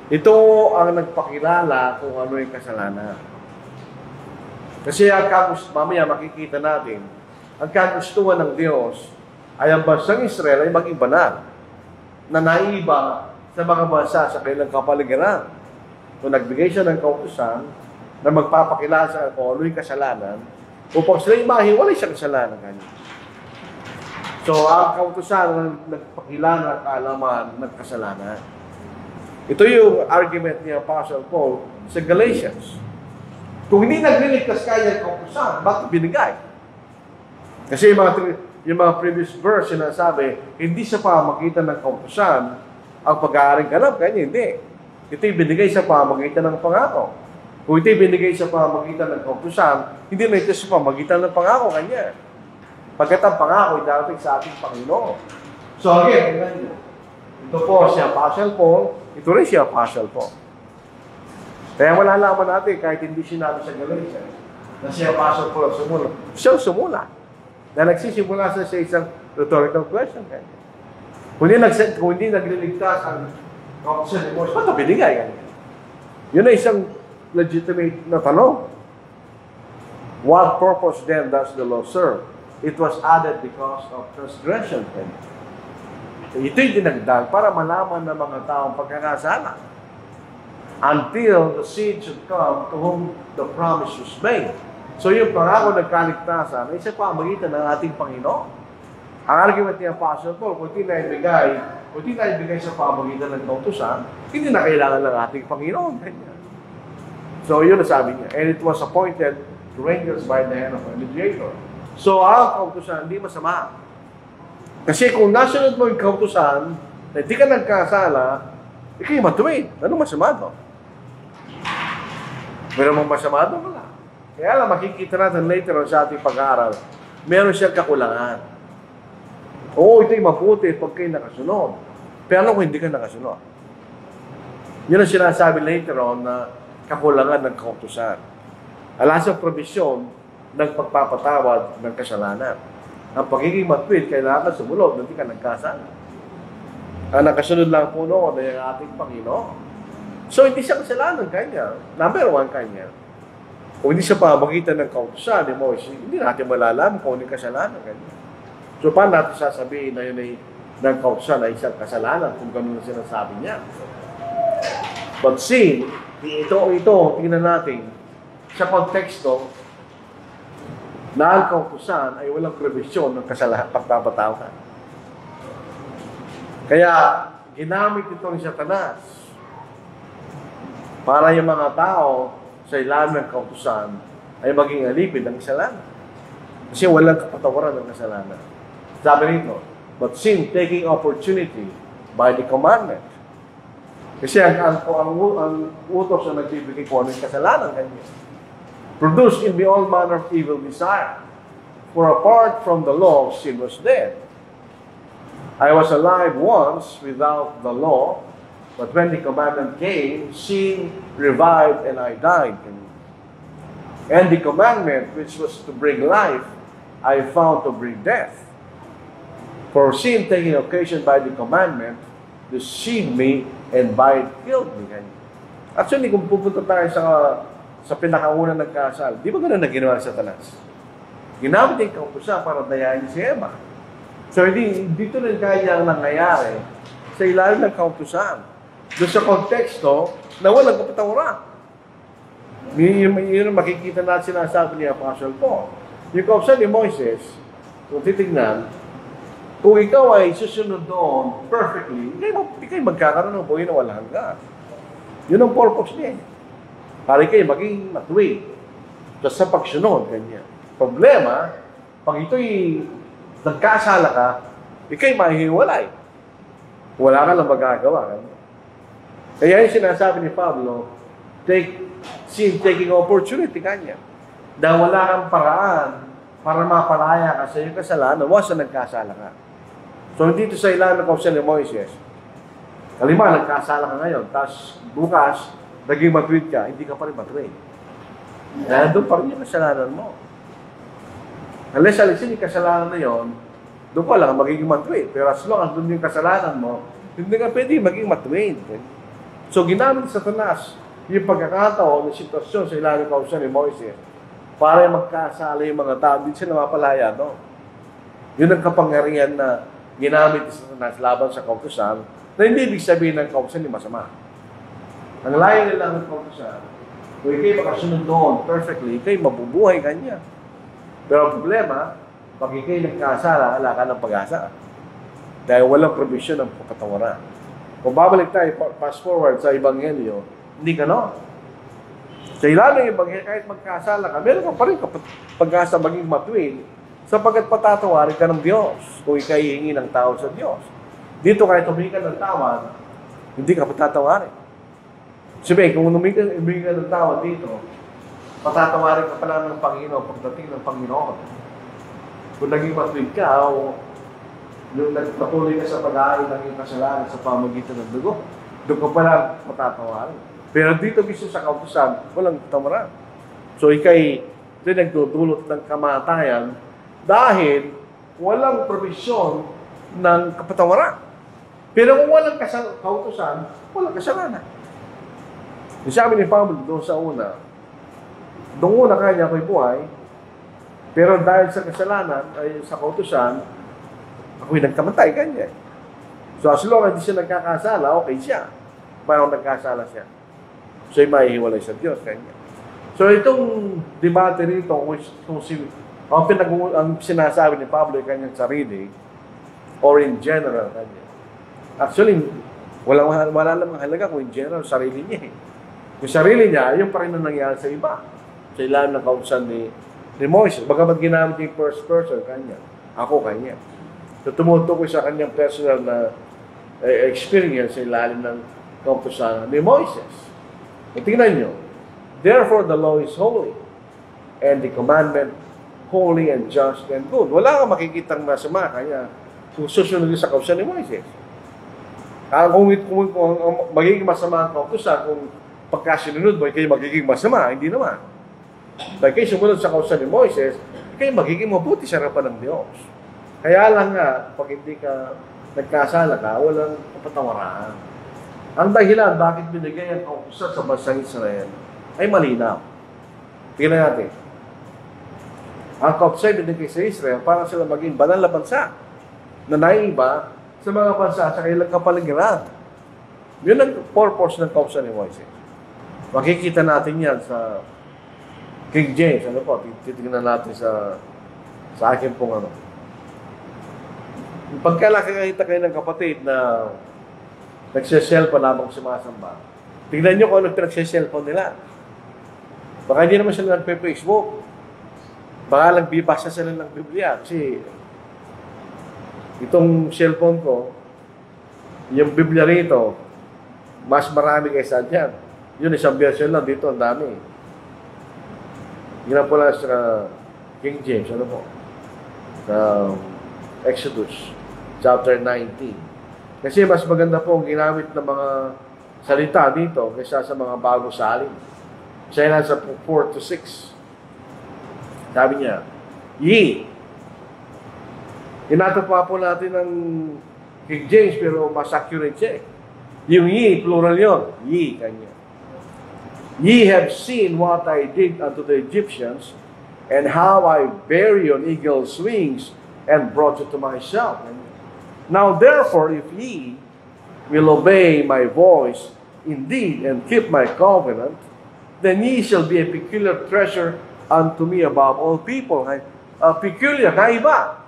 Ito ang nagpakilala kung ano yung kasalanan. Kasi ang mamaya makikita natin, ang kagustuhan ng Diyos ay ang bansang Israel ay maging banal na naiba sa mga bansa sa kanilang kapaligiran. So nagbigay siya ng kautusan na magpapakilala sa kung ano yung kasalanan upang sila mahiwalay sa kasalanan kanya. So, ang kautusan na nagpakilala ng kaalaman ng kasalanan. Ito yung argument ni Apostle Paul sa Galatians. Kung hindi nagliligtas kaya ng kautusan, bakit binigay? Kasi yung mga previous verse sinasabi, hindi sa pamagitan ng kautusan ang pag-aaring ganap. Kanya hindi. Ito yung binigay sa pamagitan ng pangako. Kung ito yung binigay sa pamagitan ng kautusan, hindi na ito sa pamagitan ng pangako kanya. Pagkat ang pangako ay darating sa ating Panginoon. So again, tingnan nyo. Ito po si Apostle Paul, ito rin si Apostle Paul. Kaya malalaman natin, kahit hindi sinabi sa Galatians, na si Apostle Paul sumula. Siya sumula. Na nagsisimula sa isang rhetorical question. Kung hindi nagliligtas ang kautusan ni Moses, ba't ito binigay? Yun ay isang legitimate na tanong. What purpose then does the law serve? It was added because of transgression. Ito'y dinagdag para malaman ng mga taong pagkakasala. Until the seed should come to whom the promise was made. So yung pangako ng kaligtasan ay sa pamagitan ng ating Panginoon. Ang argument ni Apostle Paul, kung hindi na ibigay sa pamagitan ng kautusan, hindi na kailangan ng ating Panginoon. So yun ang sabi niya. And it was appointed to angels by the hand of a mediator. So, ang kautusan, hindi masama. Kasi kung nasunod mo yung kautusan, na hindi ka nagkasala, ikay matuwid. Anong masama doon? Meron mong masama doon? Wala. Kaya lang, makikita natin later on sa ating pag-aaral, meron siyang kakulangan. Oo, ito'y mabuti pag kayo nakasunod. Pero ano kung hindi ka nakasunod? Yun ang sinasabi later on na kakulangan ng kautusan. Alas ang probisyon ng pagpapatawad ng kasalanan. Ang pagiging matuwid, kailangan sumunod, hindi ka nagkasala. Ang nakasunod lang po noon ay ang ating Panginoon. So, hindi siya kasalanan kanya. Number one kanya. Kung hindi siya pamagitan ng kautusan ni Moses, hindi natin malalaman kung ano yung kasalanan kanya. So, paano natin sasabihin na yun ay ng kautusan ay isang kasalanan kung gano'n na sinasabi niya? But sin, ito, tingnan natin sa konteksto na ang kautusan ay walang provisyon ng pagpapatawad. Kaya, ginamit ito ni Satanas para yung mga tao sa ilalim ng kautusan ay maging alipid ng kasalanan. Kasi walang kapatawaran ng kasalanan. Sabi nito, but sin taking opportunity by the commandment. Kasi ang utos na nagbibigay ko ng kasalanan kanya. Produced in me all manner of evil desire. For apart from the law, sin was dead. I was alive once without the law, but when the commandment came, sin revived and I died. And the commandment, which was to bring life, I found to bring death. For sin taking occasion by the commandment, deceived me and by it killed me. Actually, kung pupunta tayo sa pinakauna ng kasal, di ba gano'n na ginawa sa Satanas? Ginamit yung kautusan para dayain si Eva. So, dito rin kaya ang nangyayari sa ilalim ng kautusan. Doon sa konteksto na walang kapatawaran. Yun ang makikita natin sinasabi ni Apostle Paul. Yung kautusan ni Moises, kung titignan, kung ikaw ay susunod doon perfectly, hindi kayo magkakaroon ng buhay na walang hanggan. Yun ang purpose niya. Para kayo maging matuwid. Just sa pagsunod, ganyan. Problema, pag ito'y nagkasala ka, ikay mahihiwalay. Wala ka lang magagawa. Kaya yung sinasabi ni Pablo, taking opportunity kanya. Dahil wala kang paraan para mapalaya ka sa iyong kasalanan, once na nagkasala ka. So, dito sa ilalim ng kautusan ni Moises, kalima, nagkasala ka ngayon, tapos bukas, naging matuwid ka, hindi ka pa rin matuwid. Kaya doon pa rin yung kasalanan mo. Unless alisin yung kasalanan na yun, doon pa lang magiging matuwid. Pero as long as doon yung kasalanan mo, hindi ka pwede maging matuwid. So, ginamit sa Satanas yung pagkakataon ng sitwasyon sa ilalim ng kautusan ni Moises para magkasala yung mga tao, hindi sila mapalaya, no? Yun ang kapangyarihan na ginamit sa Satanas laban sa kautusan na hindi ibig sabihin ng kautusan ni masama. Ang layo nila ng kautusan, kung ikay makasunod doon perfectly, ikay mabubuhay kanya. Pero ang problema, pag ikay nagkasala, wala ka ng pag-asa. Dahil walang provision ng kapatawaran. Kung babalik tayo, fast forward sa Ebanghelyo, hindi ka no. Sa ilalim ng Ebanghelyo, kahit magkasala ka, meron ka pa rin pag-asa maging matuwid sapagkat patatawarin ka ng Diyos kung ikay hihingi ng tawad sa Diyos. Dito kahit humingi ka ng tawad, hindi ka patatawarin. Sabi, kung humingi ka ng tawad dito, patatawarin ka pala ng Panginoon pagdating ng Panginoon. Kung naging matuwid ka o yung nagpatuloy ka sa pag-aayon ng iyong kasalanan sa pamagitan ng dugo, doon ka pala matatawarin. Pero dito mismo sa kautusan, walang tamaran. So ikay nagdudulot ng kamatayan dahil walang provisyon ng kapatawaran. Pero kung walang kautusan, walang kasalanan. Sabi ni Pablo doon sa una, doon una kanya ako'y buhay, pero dahil sa kasalanan, ay sa kautusan, ako'y nagkamatay kanya. So as long as di siya nagkakasala, okay siya. Parang nagkasala siya. So ay maihiwalay sa Diyos kanya. So itong debate rito, ang sinasabi ni Pablo ay kanyang sarili, or in general kanya. Actually, wala namang halaga kung in general, sarili niya eh. Yung sarili niya, yung pa rin ang nangyari sa iba. Sa ilalim ng kautusan ni Moises. Bagamat ginamit yung first person, kanya. Ako, kanya. So tumutukoy sa kanyang personal na experience sa ilalim ng kautusan ni Moises. At tingnan nyo, therefore the law is holy, and the commandment holy and just and good. Wala kang makikitang masama kanya kung susunod sa kautusan ni Moises. Kung magiging masama ang kautusan, kung pagkasinunod mo, kayo magiging masama, hindi naman. Dahil kayo sumunod sa kautusan ni Moises, kayo magiging mabuti sa harapan ng Diyos. Kaya lang nga, pag hindi ka nagkasala ka, walang kapatawaran. Ang dahilan, bakit binigay ang kautusan sa bansang Israel, ay malinaw. Tingnan natin. Ang kautusan binigay sa Israel, para sila maging banal na bansa, na naiba sa mga bansa sa kailang kapaligiran. Yun ang purpose ng kautusan ni Moises. Makikita natin yan sa King James. Ano po? Titignan natin sa akin pong ano. Pagkalakita kayo ng kapatid na nagsiselfon habang sumasamba, tignan nyo kung ano pinagsiselfon nila. Baka hindi naman sila nagpe-Facebook. Baka lang bibasa sila ng Biblia. Kasi itong cellphone ko, yung Biblia rito, mas marami kaysa dyan. Yun, isang version lang. Dito, ang dami. Yun po lang sa King James. Ano po? Sa Exodus chapter 19. Kasi mas maganda po ang ginamit ng mga salita dito kaysa sa mga bago salin. Siya na sa 4 to 6. Sabi niya, ye. Inatapa po natin ng King James pero mas accurate siya. Yung ye, plural yun. Ye, kanya. Ye have seen what I did unto the Egyptians, and how I bear you on eagle's wings, and brought you to myself. Now therefore, if ye will obey my voice indeed, and keep my covenant, then ye shall be a peculiar treasure unto me above all people. Peculiar, kaiba.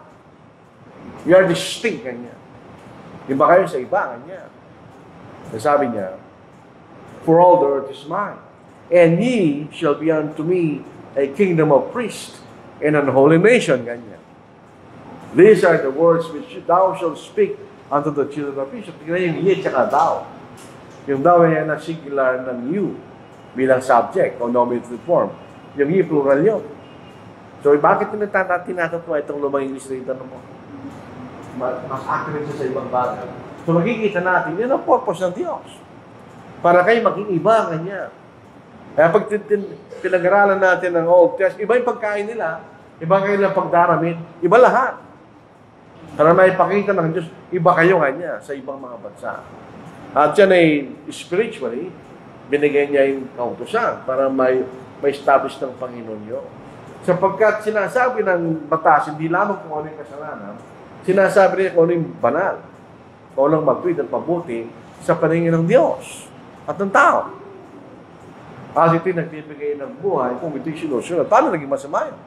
You are distinct, kanya. Iba kayo sa iba, kanya. Sabi niya, for all the earth is mine, and ye shall be unto me a kingdom of priests and an holy nation. Ganyan. These are the words which thou shalt speak unto the children of Israel. Tingnan yung ye tsaka thou. Yung thou ay na singular ng you bilang subject o nominative form. Yung ye plural yun. So, bakit tinatatuwa itong lumang English na itanong mo? Mas accurate siya sa ibang bagay. So, makikita natin, yun ang purpose ng Diyos. Para kayo maging iba kanya. Kaya pag pinag-aralan natin ng Old Testament, iba yung pagkain nila, iba kayo ng pagdaramit, iba lahat. Para maipakita ng Diyos, iba kayo kanya sa ibang mga bansa. At yan ay spiritually, binigay niya yung kautusan para may establish ng Panginoon yun. Sapagkat sinasabi ng batas, hindi lamang kung ano yung kasalanan, sinasabi niya kung ano yung banal, kung anong magtuwid at mabuti sa paningin ng Diyos at ng tao. At ito'y nagbibigay ng buhay kung ito'y sinusunod. Paano naging masama yun?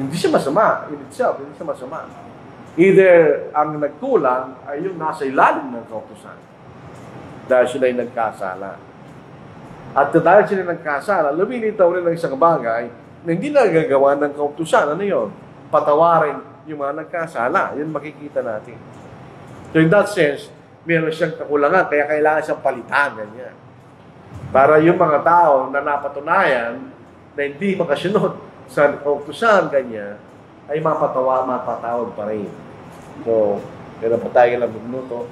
Hindi siya masama in itself, hindi siya masama. Either ang nagkulang ay yung nasa ilalim ng kautusan dahil sila ay nagkasala. At dahil sila nagkasala, lumilitaw rin ng isang bagay na hindi nagagawa ng kautusan. Ano yun? Patawarin yung mga nagkasala. Yun makikita natin. So in that sense, meron siyang kakulangan, kaya kailangan siyang palitan. Ganyan. Para yung mga tao na napatunayan na hindi makasunod sa kautusan, ganyan, ay mapatawad pa rin. So, meron pa tayo ilang minuto.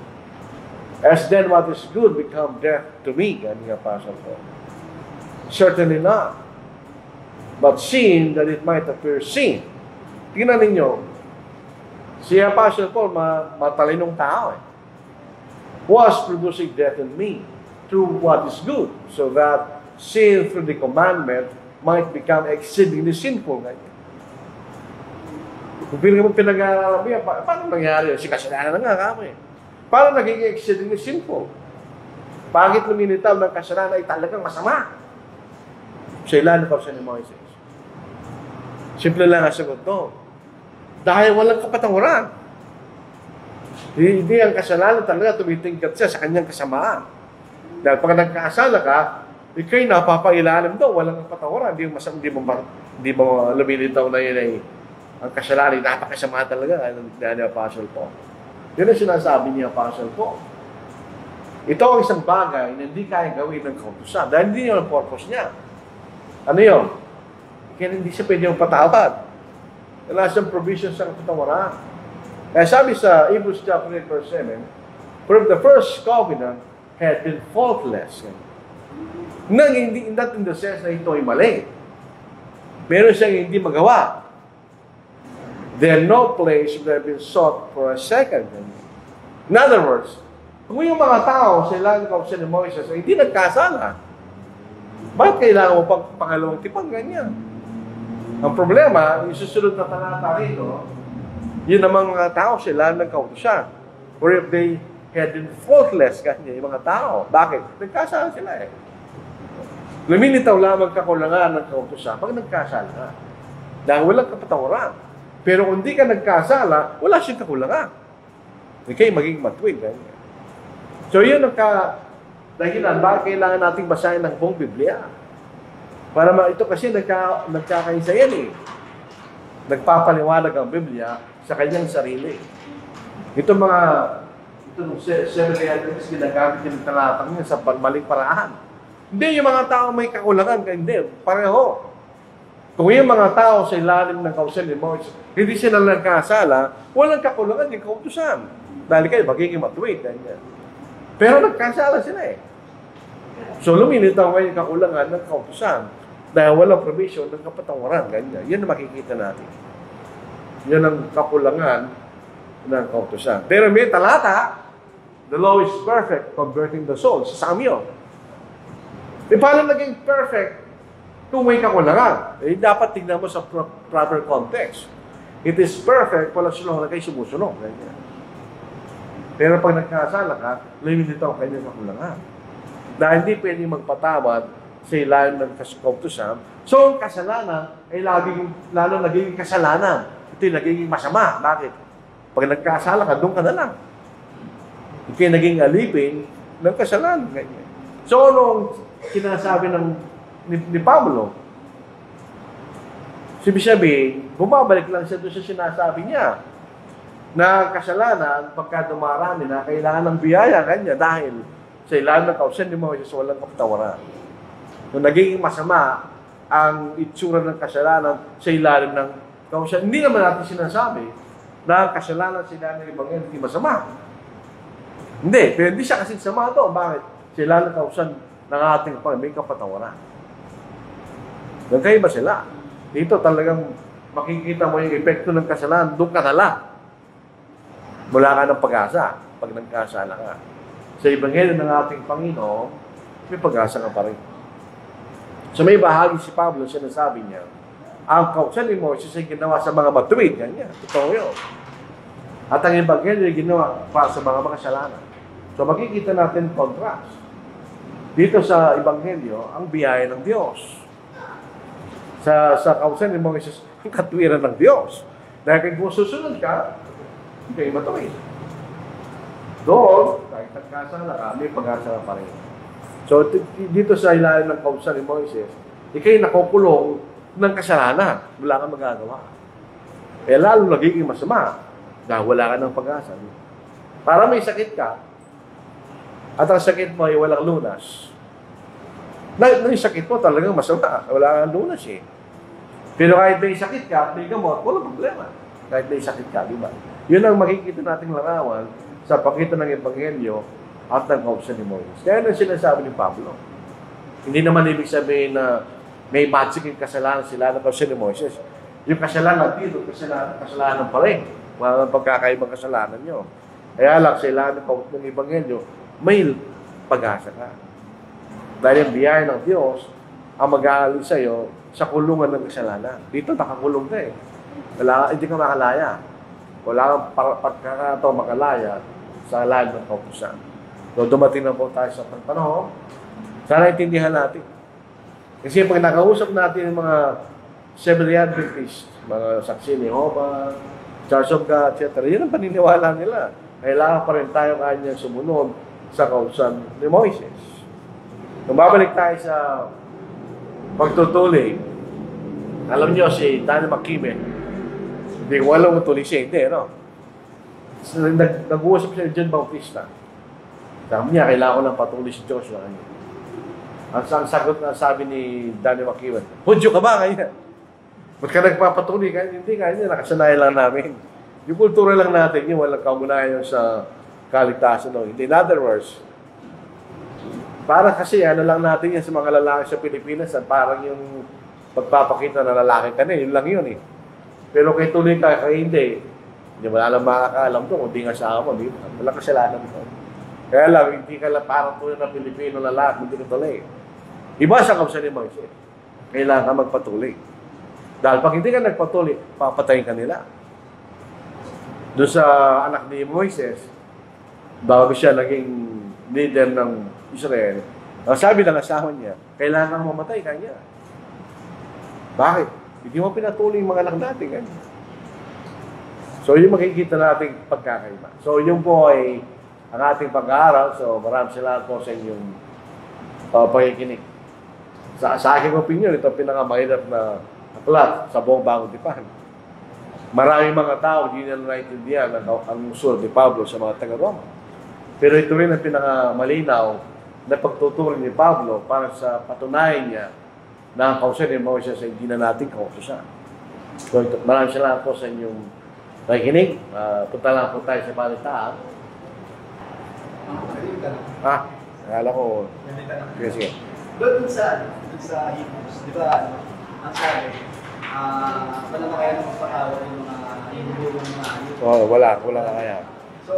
As then what is good become death to me, ganyan Apostle Paul. Certainly not. But sin, that it might appear sin. Tingnan ninyo, si Apostle Paul, matalinong tao was producing death in me through what is good, so that sin through the commandment might become exceedingly sinful. Kung pinag-aaralan mo yan, paano nangyari? Si kasalanan na nga kami. Paano naging exceedingly sinful? Bakit lumilitaw ng kasalanan ay talagang masama? Sa ilan ng kautusan ni Moises. Simple lang ang sagot doon. Dahil walang kapatawaran. Hindi ang kasalanan talaga tumitingkat siya sa kanyang kasamaan. Dahil pag nagkasala ka, ikaw'y napapailalim daw, walang kapatawaran. Hindi mo lumilitaw na yun ay ang kasalanan ay napakasama talaga ni Apostle Paul. Yun ang sinasabi ni Apostle Paul. Ito ang isang bagay na hindi kaya gawin ng kautusan dahil hindi yun ang purpose niya. Ano yun? Kaya hindi siya pwede yung patawad. Wala siyang provision sa kapatawaran. Kaya sabi sa Hebrews chapter 8 verse 7, for the first covenant had been faultless. Nang hindi, not in the sense na ito ay mali. Meron siyang hindi magawa. There no place would have been sought for a second. In other words, kung yung mga tao sa ilang kautusan ni Moises ay hindi nagkasala, bakit kailangan mo pang pangalawang tipang ganyan? Ang problema, yung susunod na talata rito, yun ang mga tao sa ilang ng kautusan. Or if they had been faultless, ganyan, yung mga tao. Bakit? Nagkasala sila eh. Lumilitaw lamang kakulangan ng kautusan pag nagkasala ka. Dahil walang kapatawaran. Pero kung di ka nagkasala, wala siyang kakulangan. Hindi kayo maging matuwid. So yun ang dahilan, bakit kailangan nating basahin ng buong Biblia? Para ito kasi nagkakaisa yan eh. Nagpapaliwanag ang Biblia sa kanyang sarili. Ito nung Seminary Adventist, ginagamit yung talatang niya sa maling paraan. Hindi yung mga tao may kakulangan, hindi. Pareho. Kung yung mga tao sa ilalim ng kautusan ni Moses, hindi sila nagkasala, walang kakulangan yung kautusan. Dahil kayo, magiging matuwid. Pero nagkasala sila eh. So, lumilitaw ngayon yung kakulangan ng kautusan dahil walang provision ng kapatawaran. Ganyan. Yan ang makikita natin. Yan ang kakulangan ng kautusan. Pero may talata, the law is perfect, converting the soul. Sa Samuel. E paano naging perfect kung may kakulangan? Eh, dapat tignan mo sa proper context. It is perfect, wala sila na kayo sumusunod. Ganyan. Pero pag nagkasala ka, lumilitaw ang kanyang kakulangan. Dahil hindi pwede magpatawad sa ilalim ng kautusan. So, ang kasalanan ay lalo nagiging kasalanan. Ito'y nagiging masama. Bakit? Pag nagkasala ka, doon ka na lang. Ito'y naging alipin ng kasalanan. Ganyan. So, anong sinasabi ni Pablo? Sabi, bumabalik lang siya doon sa sinasabi niya na kasalanan, pagka dumarami na, kailangan ng biyaya kanya dahil sa ilalim ng kautusan ni Moses, walang kapatawaran. Nung nagiging masama ang itsura ng kasalanan sa ilalim ng kausan. Hindi naman natin sinasabi na ang kasalanan sa ilalim ng Ebanghelyo hindi masama. Hindi, pero hindi siya kasi sama ito. Bakit? Sa ilalim ng kausan ng ating Panginoon, may kapatawaran. Nagkaiba sila. Dito talagang makikita mo yung epekto ng kasalanan, doon ka na lang. Wala ka ng pag-asa pag nagkasala ka. Sa Ebanghelyo ng ating Panginoon, may pag-asa ka pa rin. So may bahagi si Pablo, sinasabi niya, ang kausan ni Moises ay ginawa sa mga matuwid. Ganyan, totoo yun. At ang Ebanghelyo ay ginawa para sa mga makasalanan. So makikita natin contrast. Dito sa Ebanghelyo, ang biyaya ng Diyos. Sa kausan ni Moises, ang katwiran ng Diyos. Dahil kung susunod ka, hindi kayo matuwid. Doon, kahit nagkasala ka, may pag-asa pa rin. So, dito sa ilalim ng kausan ni Moises, ikay nakukulong ng kasalanan. Wala kang magagawa. Eh, lalo nagiging masama dahil wala ka ng pag-asa. Para may sakit ka, at ang sakit mo ay walang lunas. Yung sakit mo talagang masama. Wala kang lunas eh. Pero kahit may sakit ka, may gamot, walang problema. Kahit may sakit ka, di ba? Yun ang makikita nating larawan sa pakita ng Ebanghelyo at ng kausan ni Moises. Kaya nang sinasabi ni Pablo, hindi naman ibig sabihin na may magic yung kasalanan sila ng kausan ni Moises. Yung kasalanan dito, kasalanan pa rin. Walang pagkakaibang kasalanan nyo. Kaya lang, sa ilalim ng Ebanghelyo, may pag-asa ka. Dahil ang biyaya ng Diyos ang mag-aalis sa'yo sa kulungan ng kasalanan. Dito, nakakulong ka eh. Hindi ka makalaya. Wala kang pagkakataon makalaya sa lalim ng kautusan. So, dumating na po tayo sa panahon. Sana intindihan natin. Kasi pag nakausap natin yung mga Seventh-day Adventist, mga Saksi ni Jehovah, Church of God, etc., yun ang paniniwala nila. Kailangan pa rin tayo kanyang sumunod sa kautusan ni Moises. Kung babalik tayo sa pagtutuli, alam nyo si Danny McKibben, hindi ko alam kung tuloy siya, hindi, no? Nag-uusap siya ni John Bautista. Sabi niya, kailangan ko lang patuloy si Joshua. Ang sagot na sabi ni Danny McKibben, Hudyo ka ba ngayon? Ba't ka nagpapatuloy? Hindi, kaya nakasanayan lang namin. Yung kultura lang natin, yung walang kaunayan sa kaligtasan. No? In other words, para kasi ano lang natin yan sa mga lalaki sa Pilipinas, parang yung pagpapakita na lalaki ka na, yun lang yun eh. Pero kay tuloy ka, kay hindi mo alam makakaalam to, kung di nga sa mo, wala kasalanan mo. Kaya lang, hindi ka lang parang tuloy na Pilipino lalaki, hindi ka tuloy. Iba sa kausan ni Moises, kailangan ka magpatuloy. Dahil pag hindi ka nagpatuloy, papatayin ka nila. Doon sa anak ni Moises, bago siya naging leader ng Israel, sabi ng asawa niya, kailangan kang mamatay kanya. Bakit? Hindi mo pinatuloy yung mga anak natin. Kanya. So, yung makikita natin pagkakaiba. So, yun po ay ang ating pag-aaral. So, maraming salamat po sa inyong pakikinig. Sa aking opinion, ito ang pinakamahirap na aklat sa buong Bagong Tipan. Maraming mga tao hindi na naintindihan ang usul ni Pablo sa mga taga-Roma. Pero ito rin ang pinakamalinaw na pagtuturo ni Pablo para sa patunayan niya na ang kausan ni Moises ay hindi na natin kautusan. So, maraming salamat po sa inyong nakikinig. Punta lang po tayo sa palitaan. Akala ko. Sige. Doon sa Hebrews, di ba, ang sabi, wala na kaya ng pag-awal yung mga hinulong mga Wala na kaya. So,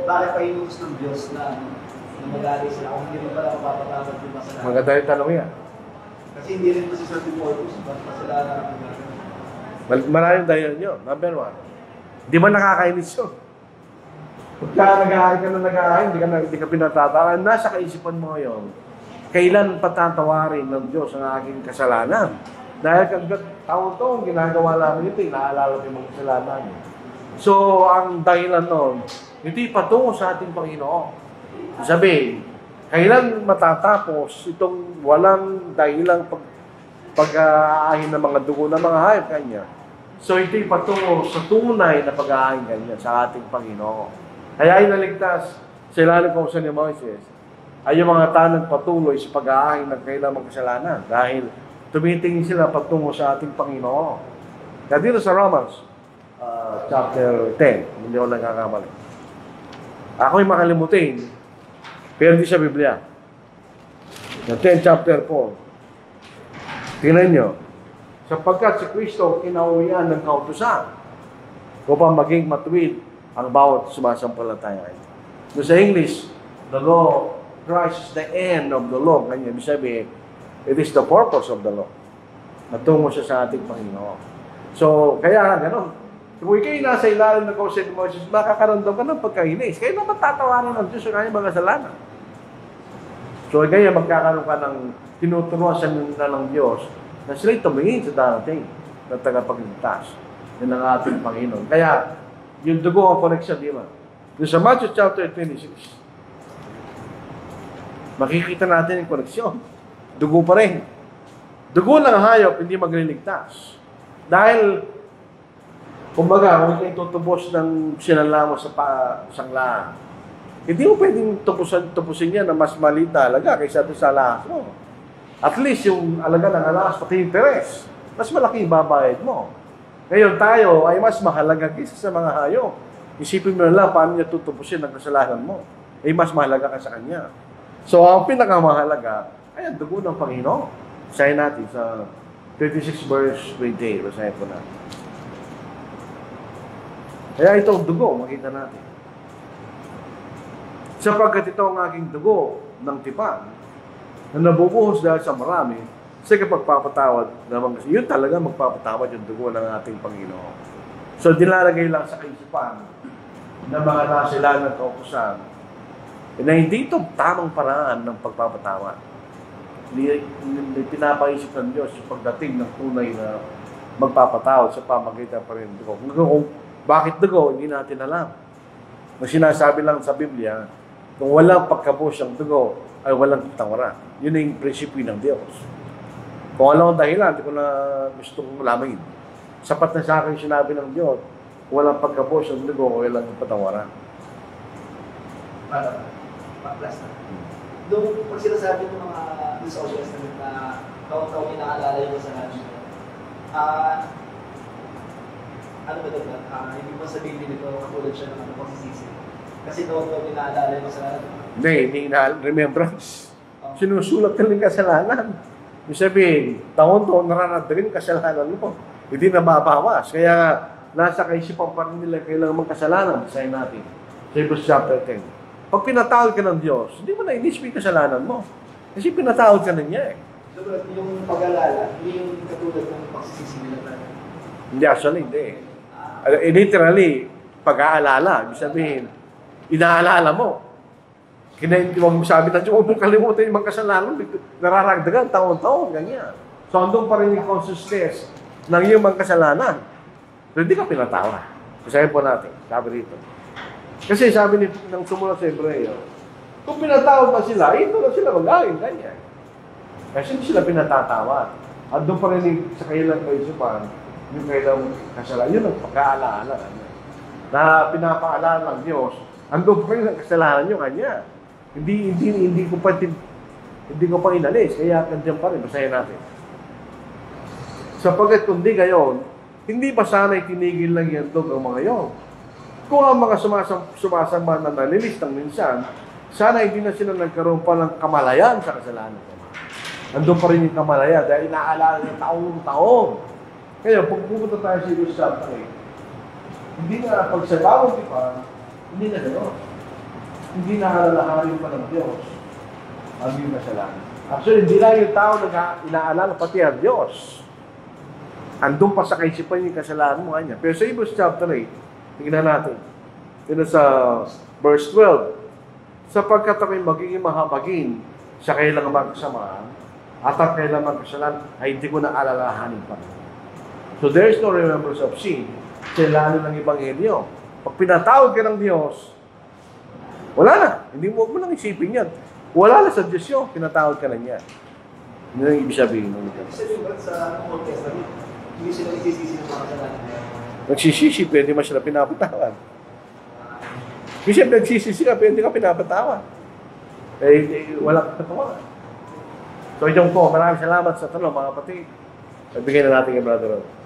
bakit pa inutos ng Diyos na magaling sila kung hindi mo pala mapapatawad yung masalanan? Maganda yung tanong yan. Kasi hindi rin kasi sa purpose, ba't masalanan ang magagaling? Maraming dahilan yun. Number one, hindi man nakakainis yun. Pagka nag-aahay ka na nag-aahay, hindi ka pinatatawa, nasa kaisipan mo yun, kailan patatawarin ng Diyos ang aking kasalanan? Dahil kagad taon-taon, ginagawa namin ito, inaalala ko yung mga kasalanan. So, ang dahilan nun, hindi patungo sa ating Panginoon. Sabihin, kailan matatapos itong walang dahilang pag-aahin ng mga dugo ng mga hayop kanya? So, ito'y patungo sa tunay na pag-aahin kanya sa ating Panginoon. Kaya ay naligtas sa ilalim kausan ni Moises ay yung mga tanang patuloy sa pag-aahin ng kailang mga kasalanan. Dahil tumitingin sila patungo sa ating Panginoon. Kaya dito sa Romans, chapter 10, hindi ako nagkakamali. Ako'y makalimutin, pero hindi sa Biblia. Yung 10 chapter 4. Tingnan nyo, sapagkat si Kristo kinauwian ng kautusan upang maging matuwid ang bawat sumasampalataya. So sa English, the law, Christ is the end of the law. Kanya, ibig sabihin, it is the purpose of the law. Natungo siya sa ating Panginoon. So, kaya gano'n. Kung ikaw'y nasa ilalim ng kautusan ni Moses, makakaramdam ka ng pagkainis. Kaya naman tatawanan ng Diyos sa kanyang mga kasalanan. So, kaya magkakaroon ka ng tinuturuan sa nila ng Diyos na sila'y tumingin sa darating na tagapagligtas. Yan ang ating Panginoon. Kaya, yung dugo ang connection, di ba? Yung sa Matthew chapter 26, makikita natin yung koneksyon. Dugo pa rin. Dugo ng hayop, hindi magliligtas. Dahil, kumbaga, kung ikaw tutubos ng sinala mo sa sanglaan, hindi mo pwedeng tubusin niya na mas maliit na alaga kaysa doon sa alahas mo. At least yung alaga ng alahas, pati yung teres, mas malaki yung babayad mo. Ngayon tayo ay mas mahalaga kaysa sa mga hayop. Isipin mo lang paano niya tutubusin ang kasalanan mo. Ay mas mahalaga ka sa kanya. So, ang pinakamahalaga ay ang dugo ng Panginoon. Basahin natin sa 26 verse 28. Basahin po natin. Kaya itong dugo, makita natin. Sapagkat ito ang aking dugo ng tipan na nabubuhos dahil sa marami sa kapagpapatawad naman kasi yun talaga magpapatawad yung dugo ng ating Panginoon. So, dilalagay lang sa kaisipan ng mga nasilalang ng kautusan na hindi ito tamang paraan ng pagpapatawad. Hindi pinapaisip ng Diyos yung pagdating ng tunay na magpapatawad sa pamagitan pa rin ng dugo. Kung bakit dugo, hindi natin alam. Ang sinasabi lang sa Biblia, kung walang pagkabos ang dugo, ay walang katawaran. Yun yung prinsipyo ng Diyos. Kung alam ang dahilan, hindi ko na gusto kong malamin. Sapat na sa akin sinabi ng Diyos, walang pagkabos ang dugo, walang patawaran. Plus na. Doon, pag sinasabi ng mga sa Old Testament na taon-taon inaalala yung kasalanan nyo, ano ba doon? Hindi mo sabihin din ito katulad siya ng pagsisisi. Kasi taon-taon inaalala yung kasalanan. Hindi remembrance. Sinusulat ka ng kasalanan. Ibig sabihin, taon-taon nararadarin kasalanan mo. Hindi na mabawas. Kaya nasa kaisipan pa rin nila kailangan magkasalanan. Basahin natin. Sa Hebrews chapter 10. Pag pinatawad ka ng Diyos, hindi mo na inis yung kasalanan mo. Kasi pinatawad ka na niya eh. So, yung pag-alala, hindi yung katulad ng pagsisisi nila na. Hindi, actually, hindi. Literally, pag-aalala. Ibig sabihin, inaalala mo. Huwag mo sabi na, huwag mong kalimutan yung mga kasalanan. Nararagdagan, taon-taon, ganyan. So, andun pa rin yung consistency ng iyong mga kasalanan. So, hindi ka pinatawa. Kasayin po natin, sabi rito. Kasi sabi ng sumunod sa Hebreo, kung pinatawad na sila, ito na sila mag-awin, ganyan. Kasi hindi sila pinatatawad. At doon pa rin sa kailang kaisipan, yung kailang kasalanan, yun ang pagkaalaala. Na pinapaalala ng Diyos, andun pa rin ang kasalanan nyo, kanya. Hindi ko pa inalis, kaya kandiyan pa rin, basahin natin. Sapagkat kundi gayon, hindi ba sana'y tinigil lang yan doon ang mga yon? Kung ang mga sumasama na nalilis ng minsan, sana hindi na sila nagkaroon pa ng kamalayan sa kasalanan. Andun pa rin yung kamalayan dahil inaalala ng taong-taon. Kaya pag pupunta tayo sa Hebrews chapter 8, hindi na pagsabawang di pa, hindi na gano'n. Hindi na alalahanin pa ng Diyos ang yung kasalanan. Actually, hindi lang yung tao inaalala, pati ang Diyos. Andun pa sa kaisipan yung kasalanan mo kanya. Pero sa Hebrews chapter 8, tingnan natin. Ito sa verse 12. Sapagkat ako'y magiging mahabagin sa kailang magkasamaan at ang kailang magkasalan ay hindi ko na alalahanin pa. So there is no remembrance of sin sa ilalim ng Ebanghelyo. Pag pinatawad ka ng Diyos, wala na. Hindi mo nang isipin yan. Wala na sa Diyos yun. Pinatawad ka na niya. Hindi na ibig sabihin ng Diyos. Ibig sabihin sa Old Testament, hindi sila isisisi ng mga kasalanan. Nagsisisi, pwede man sila pinapatawad. Kasi nagsisisi ka, pwede ka pinapatawad. Wala kang katawa. So, yun po, maraming salamat sa tanong, mga kapatid. Nagbigay na natin kay Brother Rod.